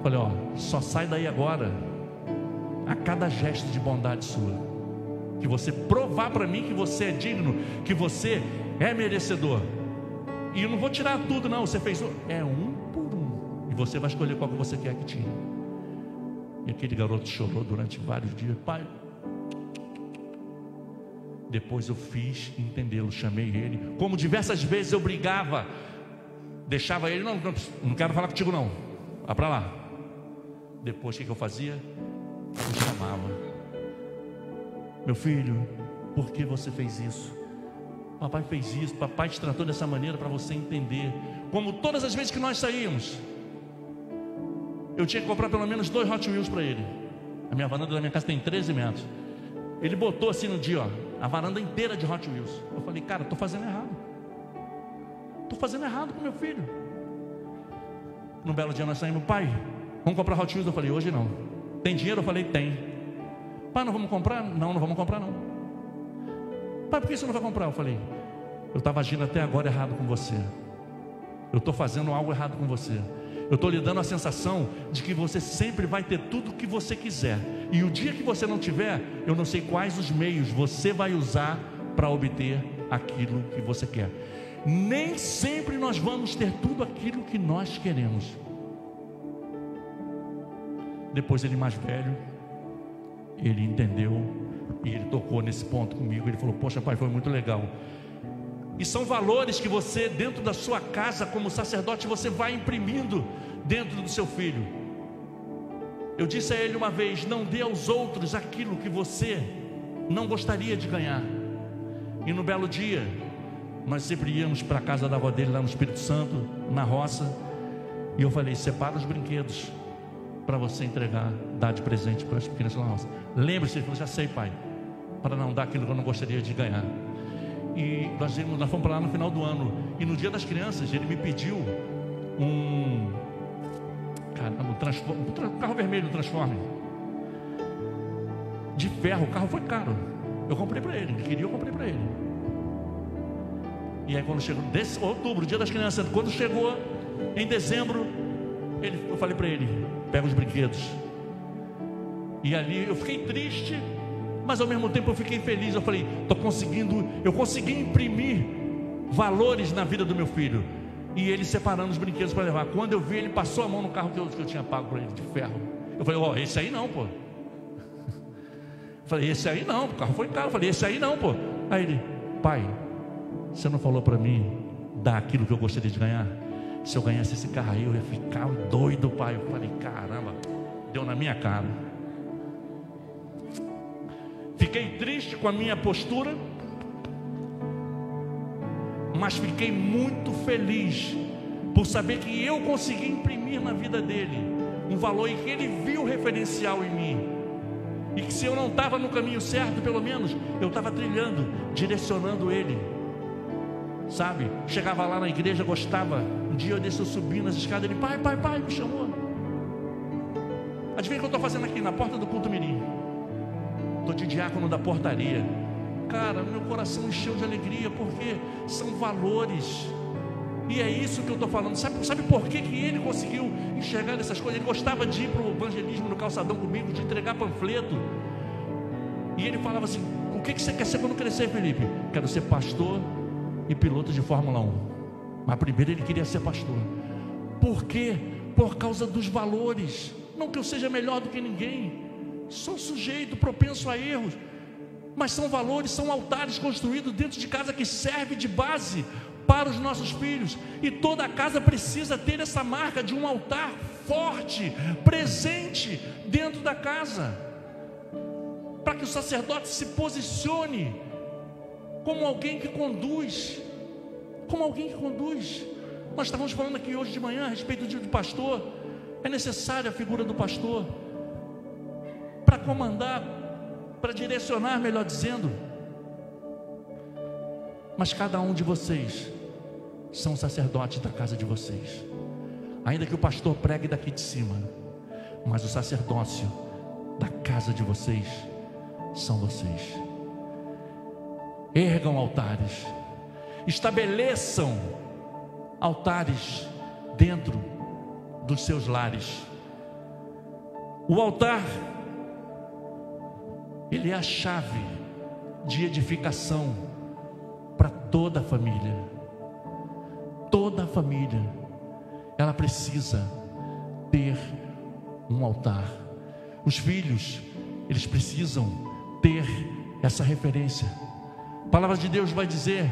Falei: ó, só sai daí agora a cada gesto de bondade sua, que você provar para mim que você é digno, que você é merecedor. E eu não vou tirar tudo não, você fez é um por um, e você vai escolher qual que você quer que tire. E aquele garoto chorou durante vários dias: pai. Depois eu fiz entendê-lo, chamei ele, como diversas vezes eu brigava, deixava ele: não quero falar contigo não, vá para lá. Depois o que eu fazia? Eu chamava: meu filho, por que você fez isso? Papai fez isso, papai te tratou dessa maneira para você entender. Como todas as vezes que nós saímos, eu tinha que comprar pelo menos 2 Hot Wheels para ele. A minha varanda da minha casa tem 13 metros. Ele botou assim no dia, ó, a varanda inteira de Hot Wheels. Eu falei: cara, estou fazendo errado. Estou fazendo errado com meu filho. Num belo dia nós saímos: pai, vamos comprar Hot Wheels? Eu falei: hoje não. Tem dinheiro? Eu falei: tem. Pai, não vamos comprar? Não vamos comprar não. Pai, por que você não vai comprar? Eu falei: eu estava agindo até agora errado com você. Eu estou fazendo algo errado com você. Eu estou lhe dando a sensação de que você sempre vai ter tudo o que você quiser, e o dia que você não tiver, eu não sei quais os meios você vai usar para obter aquilo que você quer. Nem sempre nós vamos ter tudo aquilo que nós queremos. Depois ele mais velho, ele entendeu, e ele tocou nesse ponto comigo. Ele falou: poxa pai, foi muito legal. E são valores que você, dentro da sua casa, como sacerdote, você vai imprimindo dentro do seu filho. Eu disse a ele uma vez: não dê aos outros aquilo que você não gostaria de ganhar. E no belo dia, nós sempre íamos para a casa da avó dele, lá no Espírito Santo, na roça. E eu falei: separa os brinquedos para você entregar, dar de presente para as crianças lá na roça. Lembre-se, ele falou: já sei pai, para não dar aquilo que eu não gostaria de ganhar. E nós fomos para lá no final do ano. E no dia das crianças, ele me pediu um carro vermelho, um Transformer de ferro. O carro foi caro. Eu comprei para ele, ele queria, eu comprei para ele. E aí quando chegou, desse outubro, dia das crianças, quando chegou em dezembro, eu falei para ele: pega os brinquedos. E ali eu fiquei triste, mas ao mesmo tempo eu fiquei feliz. Eu falei, eu consegui imprimir valores na vida do meu filho. E ele separando os brinquedos para levar. Quando eu vi, ele passou a mão no carro que eu tinha pago para ele de ferro. Eu falei, esse aí não, pô. Eu falei, esse aí não, o carro foi caro. Eu falei, esse aí não, pô. Aí ele, pai, você não falou para mim dar aquilo que eu gostaria de ganhar? Se eu ganhasse esse carro aí, eu ia ficar doido, pai. Eu falei, caramba, deu na minha cara. Fiquei triste com a minha postura, mas fiquei muito feliz por saber que eu consegui imprimir na vida dele um valor, e que ele viu o referencial em mim, e que se eu não estava no caminho certo, pelo menos eu estava trilhando, direcionando ele, sabe? Chegava lá na igreja, gostava. Um dia eu desci, subindo nas escadas, ele, pai, me chamou. Adivinha o que eu estou fazendo aqui na porta do culto mirim? Estou de diácono da portaria. Cara, meu coração encheu de alegria, porque são valores. E é isso que eu estou falando. Sabe por que ele conseguiu enxergar essas coisas? Ele gostava de ir para o evangelismo no calçadão comigo, de entregar panfleto. E ele falava assim, o que você quer ser quando crescer, Felipe? Quero ser pastor e piloto de Fórmula 1. Mas primeiro ele queria ser pastor. Por quê? Por causa dos valores. Não que eu seja melhor do que ninguém, sou sujeito, propenso a erros, mas são valores, são altares construídos dentro de casa, que serve de base para os nossos filhos. E toda a casa precisa ter essa marca de um altar forte, presente dentro da casa, para que o sacerdote se posicione como alguém que conduz, Nós estávamos falando aqui hoje de manhã a respeito do dia do pastor. É necessária a figura do pastor para comandar, para direcionar, melhor dizendo. Mas cada um de vocês são sacerdotes da casa de vocês. Ainda que o pastor pregue daqui de cima, mas o sacerdócio da casa de vocês são vocês. Ergam altares, estabeleçam altares dentro dos seus lares. O altar, ele é a chave de edificação para toda a família. Toda a família, ela precisa ter um altar. Os filhos, eles precisam ter essa referência. A palavra de Deus vai dizer: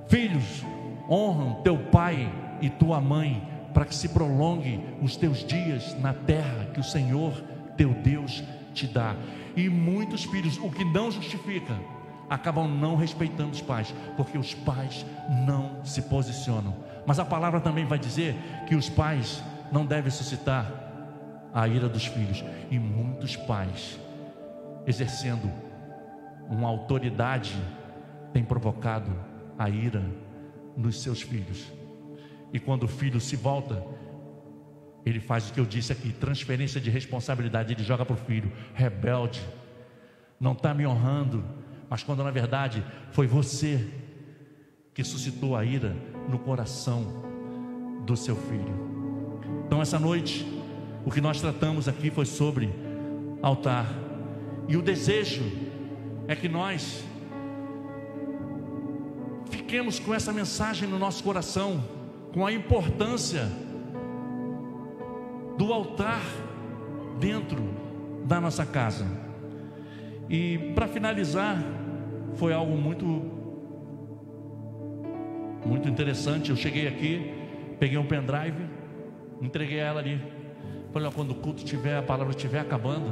filhos, honram teu pai e tua mãe, para que se prolongue os teus dias na terra que o Senhor teu Deus te dá. E muitos filhos, o que não justifica, acabam não respeitando os pais, porque os pais não se posicionam. Mas a palavra também vai dizer que os pais não devem suscitar a ira dos filhos. E muitos pais, exercendo uma autoridade, têm provocado a ira nos seus filhos. E quando o filho se volta, ele faz o que eu disse aqui, transferência de responsabilidade. Ele joga para o filho: rebelde, não está me honrando. Mas quando na verdade foi você que suscitou a ira no coração do seu filho. Então essa noite, o que nós tratamos aqui foi sobre altar. E o desejo é que nós fiquemos com essa mensagem no nosso coração, com a importância do altar dentro da nossa casa. E para finalizar, foi algo muito interessante. Eu cheguei aqui, peguei um pendrive, entreguei ela ali. Falei: quando o culto estiver, a palavra estiver acabando,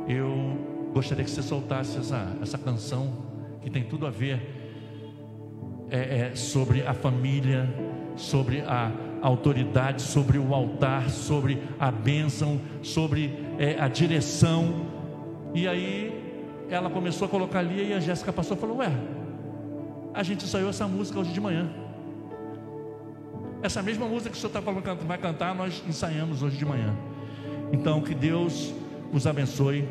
eu gostaria que você soltasse essa canção, que tem tudo a ver sobre a família, sobre a autoridade, sobre o altar, sobre a bênção, sobre a direção. E aí ela começou a colocar ali, e a Jéssica passou e falou: a gente ensaiou essa música hoje de manhã. Essa mesma música que o senhor está falando que vai cantar, nós ensaiamos hoje de manhã. Então que Deus os abençoe.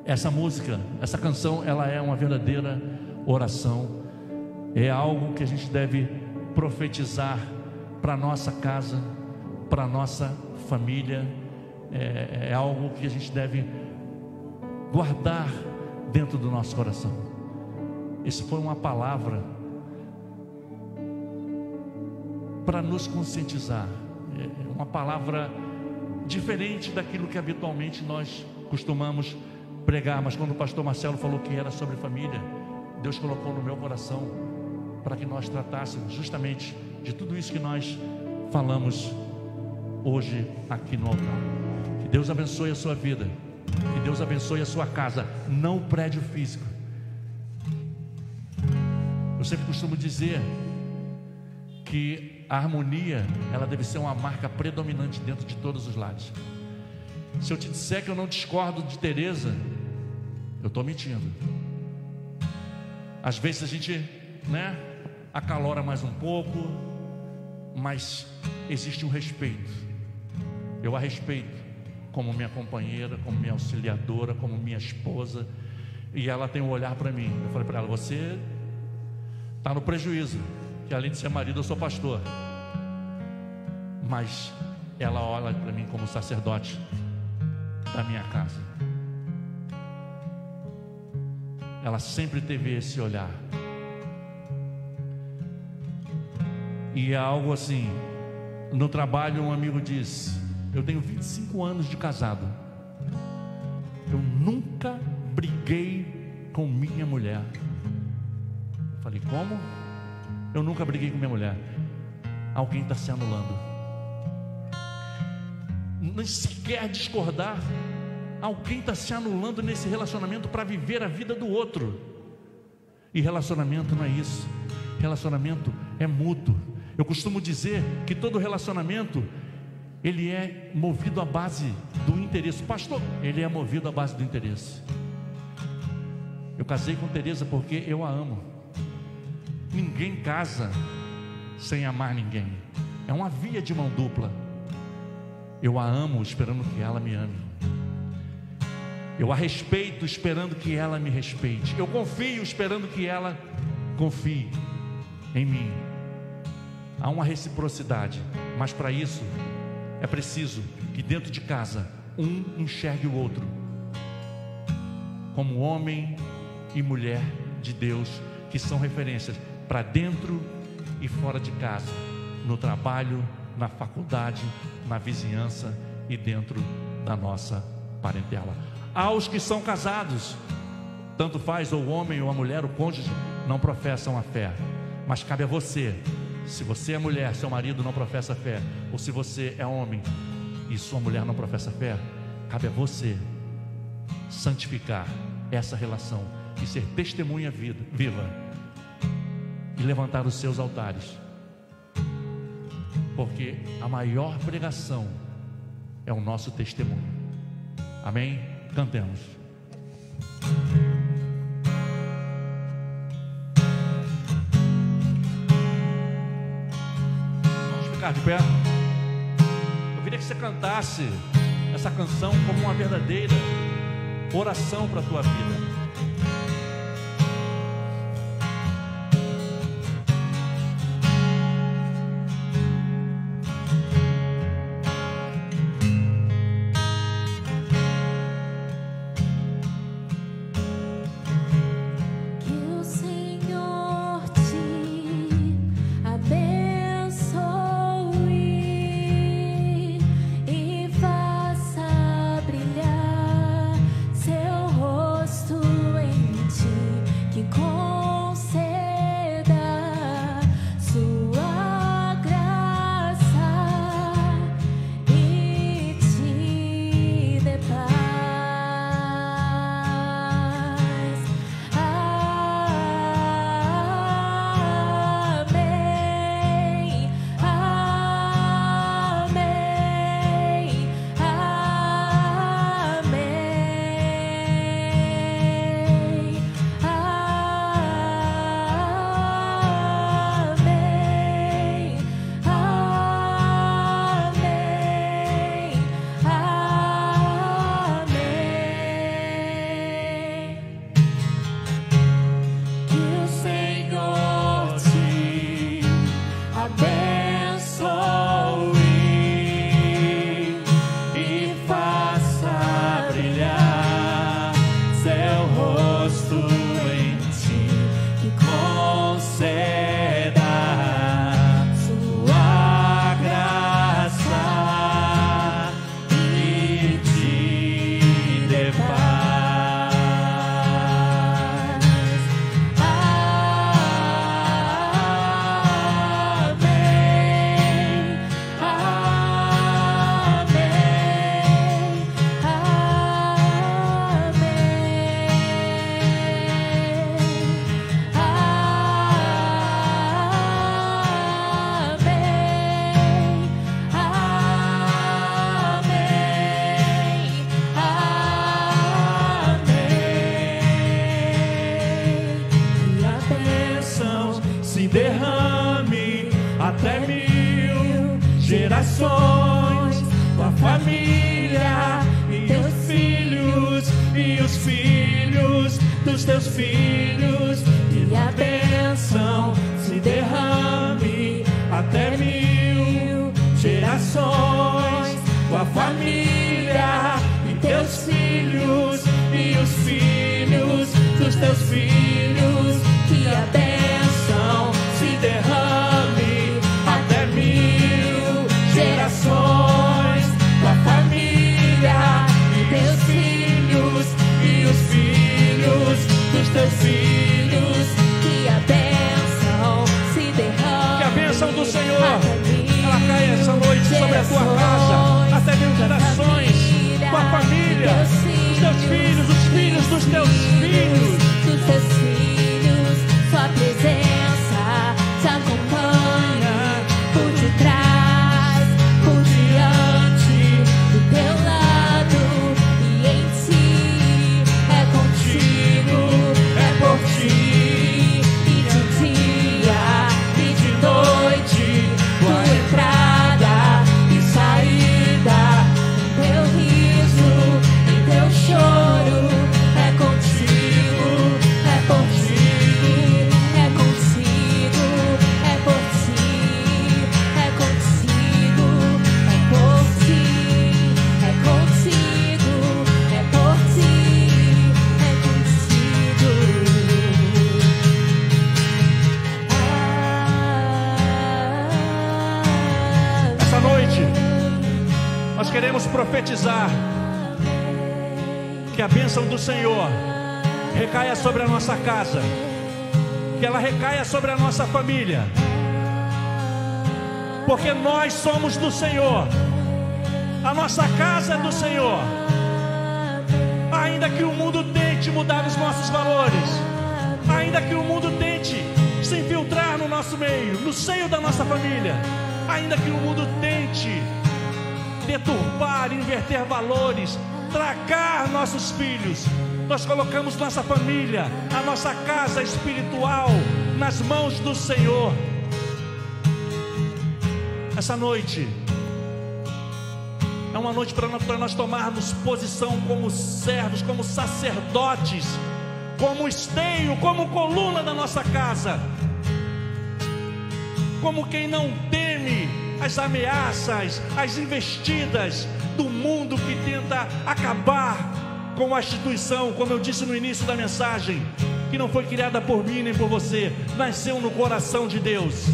Essa música, essa canção, ela é uma verdadeira oração. É algo que a gente deve profetizar para a nossa casa, para a nossa família. é algo que a gente deve guardar dentro do nosso coração. Isso foi uma palavra para nos conscientizar, uma palavra diferente daquilo que habitualmente nós costumamos pregar, mas quando o pastor Marcelo falou que era sobre família, Deus colocou no meu coração para que nós tratássemos justamente de tudo isso que nós falamos hoje aqui no altar. Que Deus abençoe a sua vida, que Deus abençoe a sua casa, não o prédio físico. Eu sempre costumo dizer que a harmonia, ela deve ser uma marca predominante dentro de todos os lares. Se eu te disser que eu não discordo de Teresa, eu estou mentindo. Às vezes a gente, acalora mais um pouco, mas existe um respeito. Eu a respeito como minha companheira, como minha auxiliadora, como minha esposa, e ela tem um olhar para mim. Eu falei para ela: você está no prejuízo, que além de ser marido eu sou pastor. Mas ela olha para mim como sacerdote da minha casa. Ela sempre teve esse olhar. E é algo assim, no trabalho um amigo disse: eu tenho 25 anos de casado, eu nunca briguei com minha mulher. Eu falei: como? Eu nunca briguei com minha mulher. Alguém está se anulando. Nem sequer discordar. Alguém está se anulando nesse relacionamento para viver a vida do outro. E relacionamento não é isso. Relacionamento é mútuo. Eu costumo dizer que todo relacionamento, ele é movido à base do interesse. Pastor, ele é movido à base do interesse. Eu casei com Teresa porque eu a amo. Ninguém casa sem amar ninguém. É uma via de mão dupla. Eu a amo esperando que ela me ame. Eu a respeito esperando que ela me respeite. Eu confio esperando que ela confie em mim. Há uma reciprocidade, mas para isso é preciso que dentro de casa um enxergue o outro como homem e mulher de Deus, que são referências para dentro e fora de casa, no trabalho, na faculdade, na vizinhança e dentro da nossa parentela. Aos que são casados, tanto faz ou o homem ou a mulher, o cônjuge, não professam a fé, mas cabe a você. Se você é mulher, seu marido não professa fé, ou se você é homem e sua mulher não professa fé, cabe a você santificar essa relação e ser testemunha viva e levantar os seus altares, porque a maior pregação é o nosso testemunho. Amém? Cantemos. Vamos ficar de pé. Eu queria que você cantasse essa canção como uma verdadeira oração para a tua vida. Seu rosto filhos, que a bênção se derrame até 1000 gerações, tua família e teus filhos e os filhos dos teus filhos, que a bênção se derrame. Que a bênção do Senhor ela caia essa noite sobre a tua casa, até 1000 gerações, tua família, os teus filhos, os filhos dos teus filhos, dos teus filhos. Sua presença te acompanha por detrás, por diante, do teu lado e em ti. É contigo, é por ti, e de dia e de noite, tua entrada e saída, teu riso e teu choro. É contigo, é por ti, é contigo, é por ti, é contigo, é por ti, é contigo, é por ti, é contigo. essa noite nós queremos profetizar que a bênção do Senhor recaia sobre a nossa casa, que ela recaia sobre a nossa família, porque nós somos do Senhor, a nossa casa é do Senhor. Ainda que o mundo tente mudar os nossos valores, ainda que o mundo tente se infiltrar no nosso meio, no seio da nossa família, ainda que o mundo tente deturpar, inverter valores, tragar nossos filhos, nós colocamos nossa família, a nossa casa espiritual nas mãos do Senhor. Essa noite é uma noite para nós tomarmos posição como servos, como sacerdotes, como esteio, como coluna da nossa casa, como quem não teme as ameaças, as investidas do mundo que tenta acabar com a instituição, como eu disse no início da mensagem, que não foi criada por mim nem por você, nasceu no coração de Deus.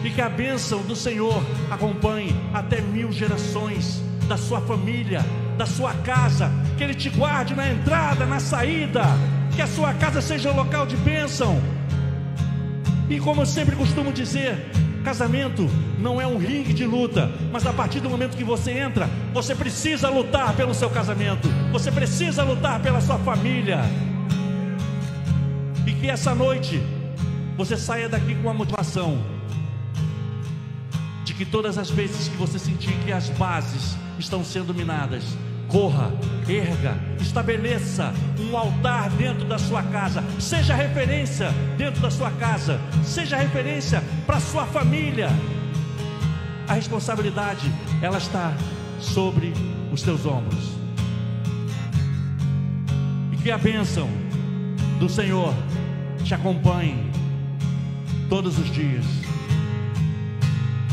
E que a bênção do Senhor acompanhe até 1000 gerações da sua família, da sua casa, que Ele te guarde na entrada, na saída, que a sua casa seja um local de bênção. E como eu sempre costumo dizer, casamento não é um ringue de luta, mas a partir do momento que você entra, você precisa lutar pelo seu casamento, você precisa lutar pela sua família. E que essa noite você saia daqui com a motivação de que todas as vezes que você sentir que as bases estão sendo minadas, corra, erga, estabeleça um altar dentro da sua casa, seja referência dentro da sua casa, seja referência para a sua família. A responsabilidade, ela está sobre os teus ombros. E que a bênção do Senhor te acompanhe todos os dias,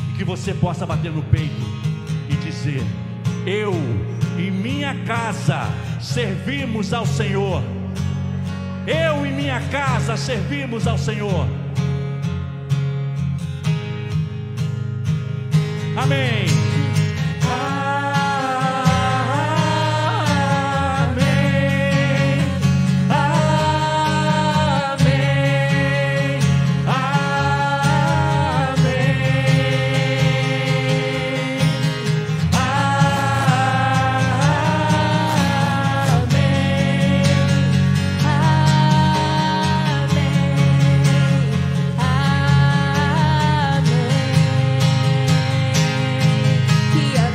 e que você possa bater no peito e dizer: eu e minha casa servimos ao Senhor. Eu e minha casa servimos ao Senhor. Amém. Que a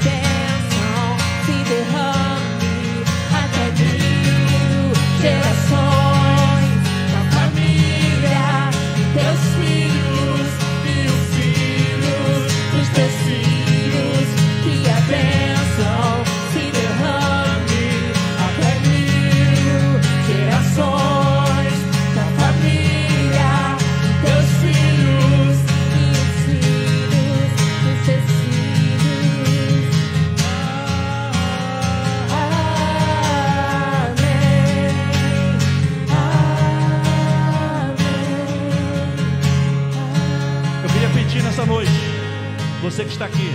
Você que está aqui,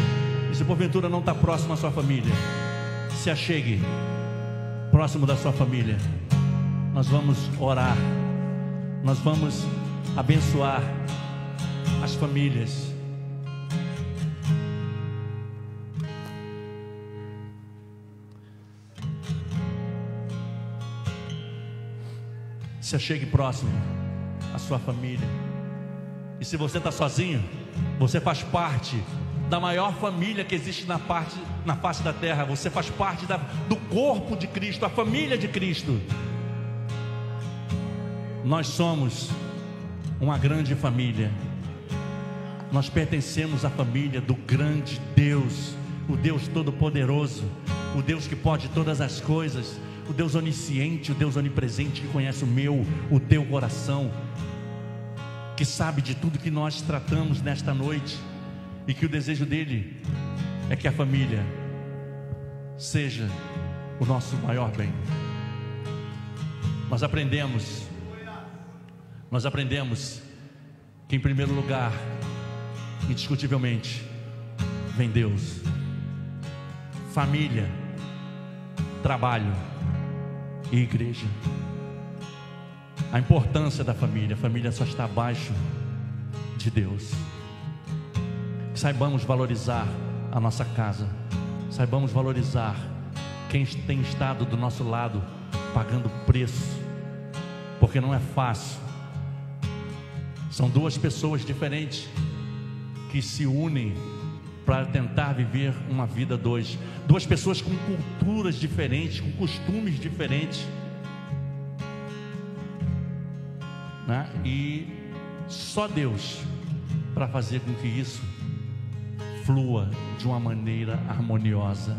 e se porventura não está próximo à sua família, se achegue próximo da sua família. Nós vamos orar, nós vamos abençoar as famílias. Se achegue próximo à sua família. E se você está sozinho, você faz parte da maior família que existe na face da terra. Você faz parte do corpo de Cristo, a família de Cristo. Nós somos uma grande família. Nós pertencemos à família do grande Deus, o Deus Todo-Poderoso, o Deus que pode todas as coisas, o Deus onisciente, o Deus onipresente, que conhece o meu, o teu coração, que sabe de tudo que nós tratamos nesta noite, e que o desejo dele é que a família seja o nosso maior bem. Nós aprendemos que em primeiro lugar, indiscutivelmente, vem Deus, família, trabalho e igreja. A importância da família, a família só está abaixo de Deus. Que saibamos valorizar a nossa casa, saibamos valorizar quem tem estado do nosso lado, pagando preço, porque não é fácil. São duas pessoas diferentes que se unem para tentar viver uma vida dois. Duas pessoas com culturas diferentes, com costumes diferentes, né? E só Deus para fazer com que isso flua de uma maneira harmoniosa.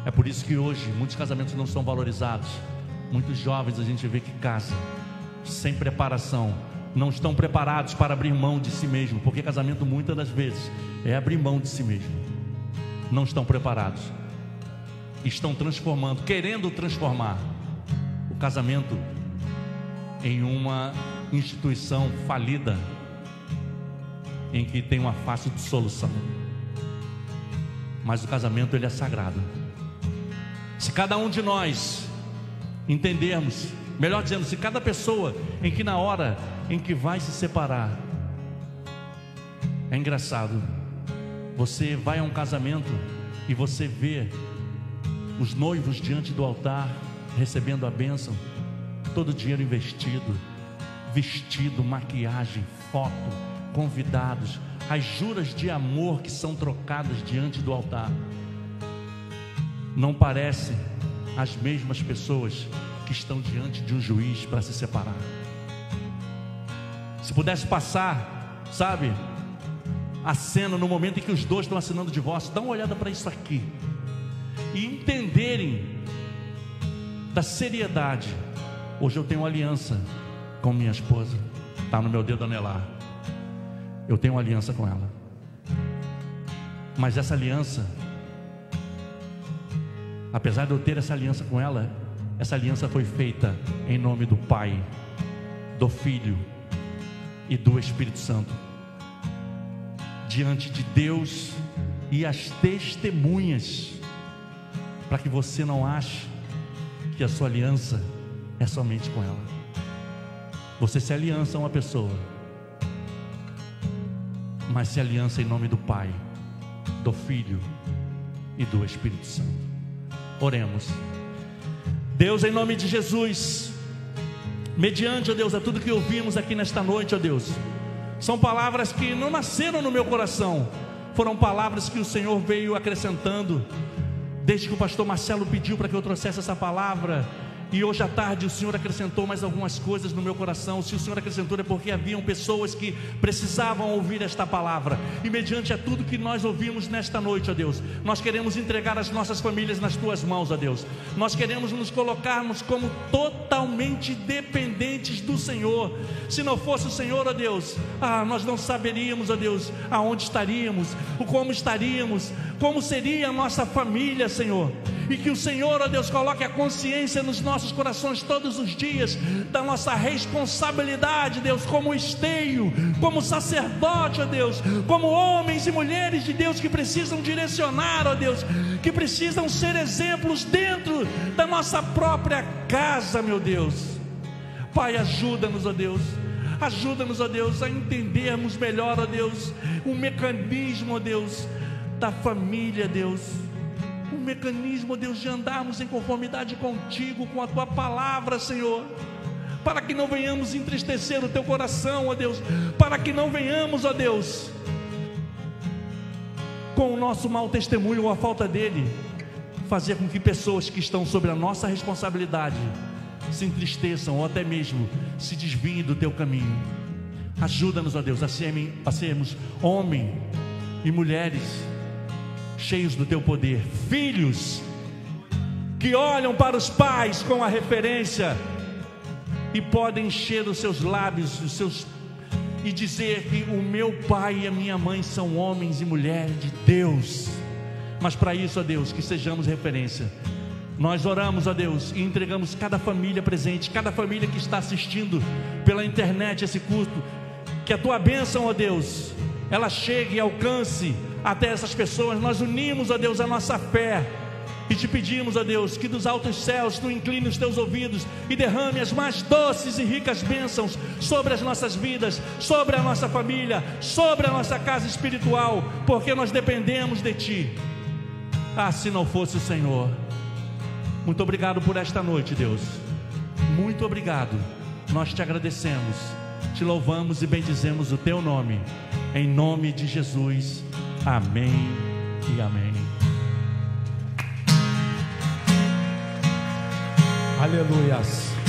É por isso que hoje muitos casamentos não são valorizados. Muitos jovens a gente vê que casam sem preparação, não estão preparados para abrir mão de si mesmo, porque casamento muitas das vezes é abrir mão de si mesmo. Não estão preparados, estão transformando, querendo transformar o casamento em uma instituição falida, em que tem uma fácil dissolução. Mas o casamento, ele é sagrado. Se cada um de nós entendermos, melhor dizendo, se cada pessoa em que na hora em que vai se separar, é engraçado, você vai a um casamento e você vê os noivos diante do altar recebendo a bênção, todo o dinheiro investido, vestido, maquiagem, foto, convidados, as juras de amor que são trocadas diante do altar. Não parecem as mesmas pessoas que estão diante de um juiz para se separar. Se pudesse passar, sabe, a cena no momento em que os dois estão assinando o divórcio, dá uma olhada para isso aqui e entenderem da seriedade. Hoje eu tenho uma aliança com minha esposa, está no meu dedo anelar. Eu tenho uma aliança com ela, mas essa aliança, apesar de eu ter essa aliança com ela, essa aliança foi feita em nome do Pai, do Filho e do Espírito Santo, diante de Deus e as testemunhas, para que você não ache que a sua aliança é somente com ela. Você se aliança a uma pessoa, mas se aliança em nome do Pai, do Filho e do Espírito Santo. Oremos. Deus, em nome de Jesus, mediante, ó Deus, a tudo que ouvimos aqui nesta noite, ó Deus, são palavras que não nasceram no meu coração, foram palavras que o Senhor veio acrescentando desde que o pastor Marcelo pediu para que eu trouxesse essa palavra. E hoje à tarde o Senhor acrescentou mais algumas coisas no meu coração. Se o Senhor acrescentou é porque haviam pessoas que precisavam ouvir esta palavra. E mediante a tudo que nós ouvimos nesta noite, ó Deus, nós queremos entregar as nossas famílias nas Tuas mãos, ó Deus. Nós queremos nos colocarmos como totalmente dependentes do Senhor. Se não fosse o Senhor, ó Deus, nós não saberíamos, ó Deus, aonde estaríamos, como estaríamos, como seria a nossa família, Senhor. E que o Senhor, ó Deus, coloque a consciência nos nossos corações todos os dias da nossa responsabilidade, Deus, como esteio, como sacerdote, ó Deus, como homens e mulheres de Deus que precisam direcionar, ó Deus, que precisam ser exemplos dentro da nossa própria casa, meu Deus. Pai, ajuda-nos, ó Deus. Ajuda-nos, ó Deus, a entendermos melhor, ó Deus, o mecanismo, ó Deus, da família, Deus. O mecanismo, ó Deus, de andarmos em conformidade contigo, com a tua palavra, Senhor. Para que não venhamos entristecer o teu coração, ó Deus. Para que não venhamos, ó Deus, com o nosso mau testemunho ou a falta dele, fazer com que pessoas que estão sobre a nossa responsabilidade se entristeçam ou até mesmo se desviem do teu caminho. Ajuda-nos, ó Deus, a sermos homens e mulheres cheios do teu poder, filhos que olham para os pais com a referência e podem encher os seus lábios, e dizer que o meu pai e a minha mãe são homens e mulheres de Deus. Mas para isso, ó Deus, que sejamos referência. Nós oramos, ó Deus, e entregamos cada família presente, cada família que está assistindo pela internet esse culto. Que a tua bênção, ó Deus, ela chegue e alcance até essas pessoas. Nós unimos, ó Deus, a nossa fé e te pedimos, ó Deus, que dos altos céus tu incline os teus ouvidos e derrame as mais doces e ricas bênçãos sobre as nossas vidas, sobre a nossa família, sobre a nossa casa espiritual, porque nós dependemos de ti. Ah, se não fosse o Senhor. Muito obrigado por esta noite, Deus. Muito obrigado. Nós te agradecemos, te louvamos e bendizemos o teu nome. Em nome de Jesus. Amém e amém. Aleluias.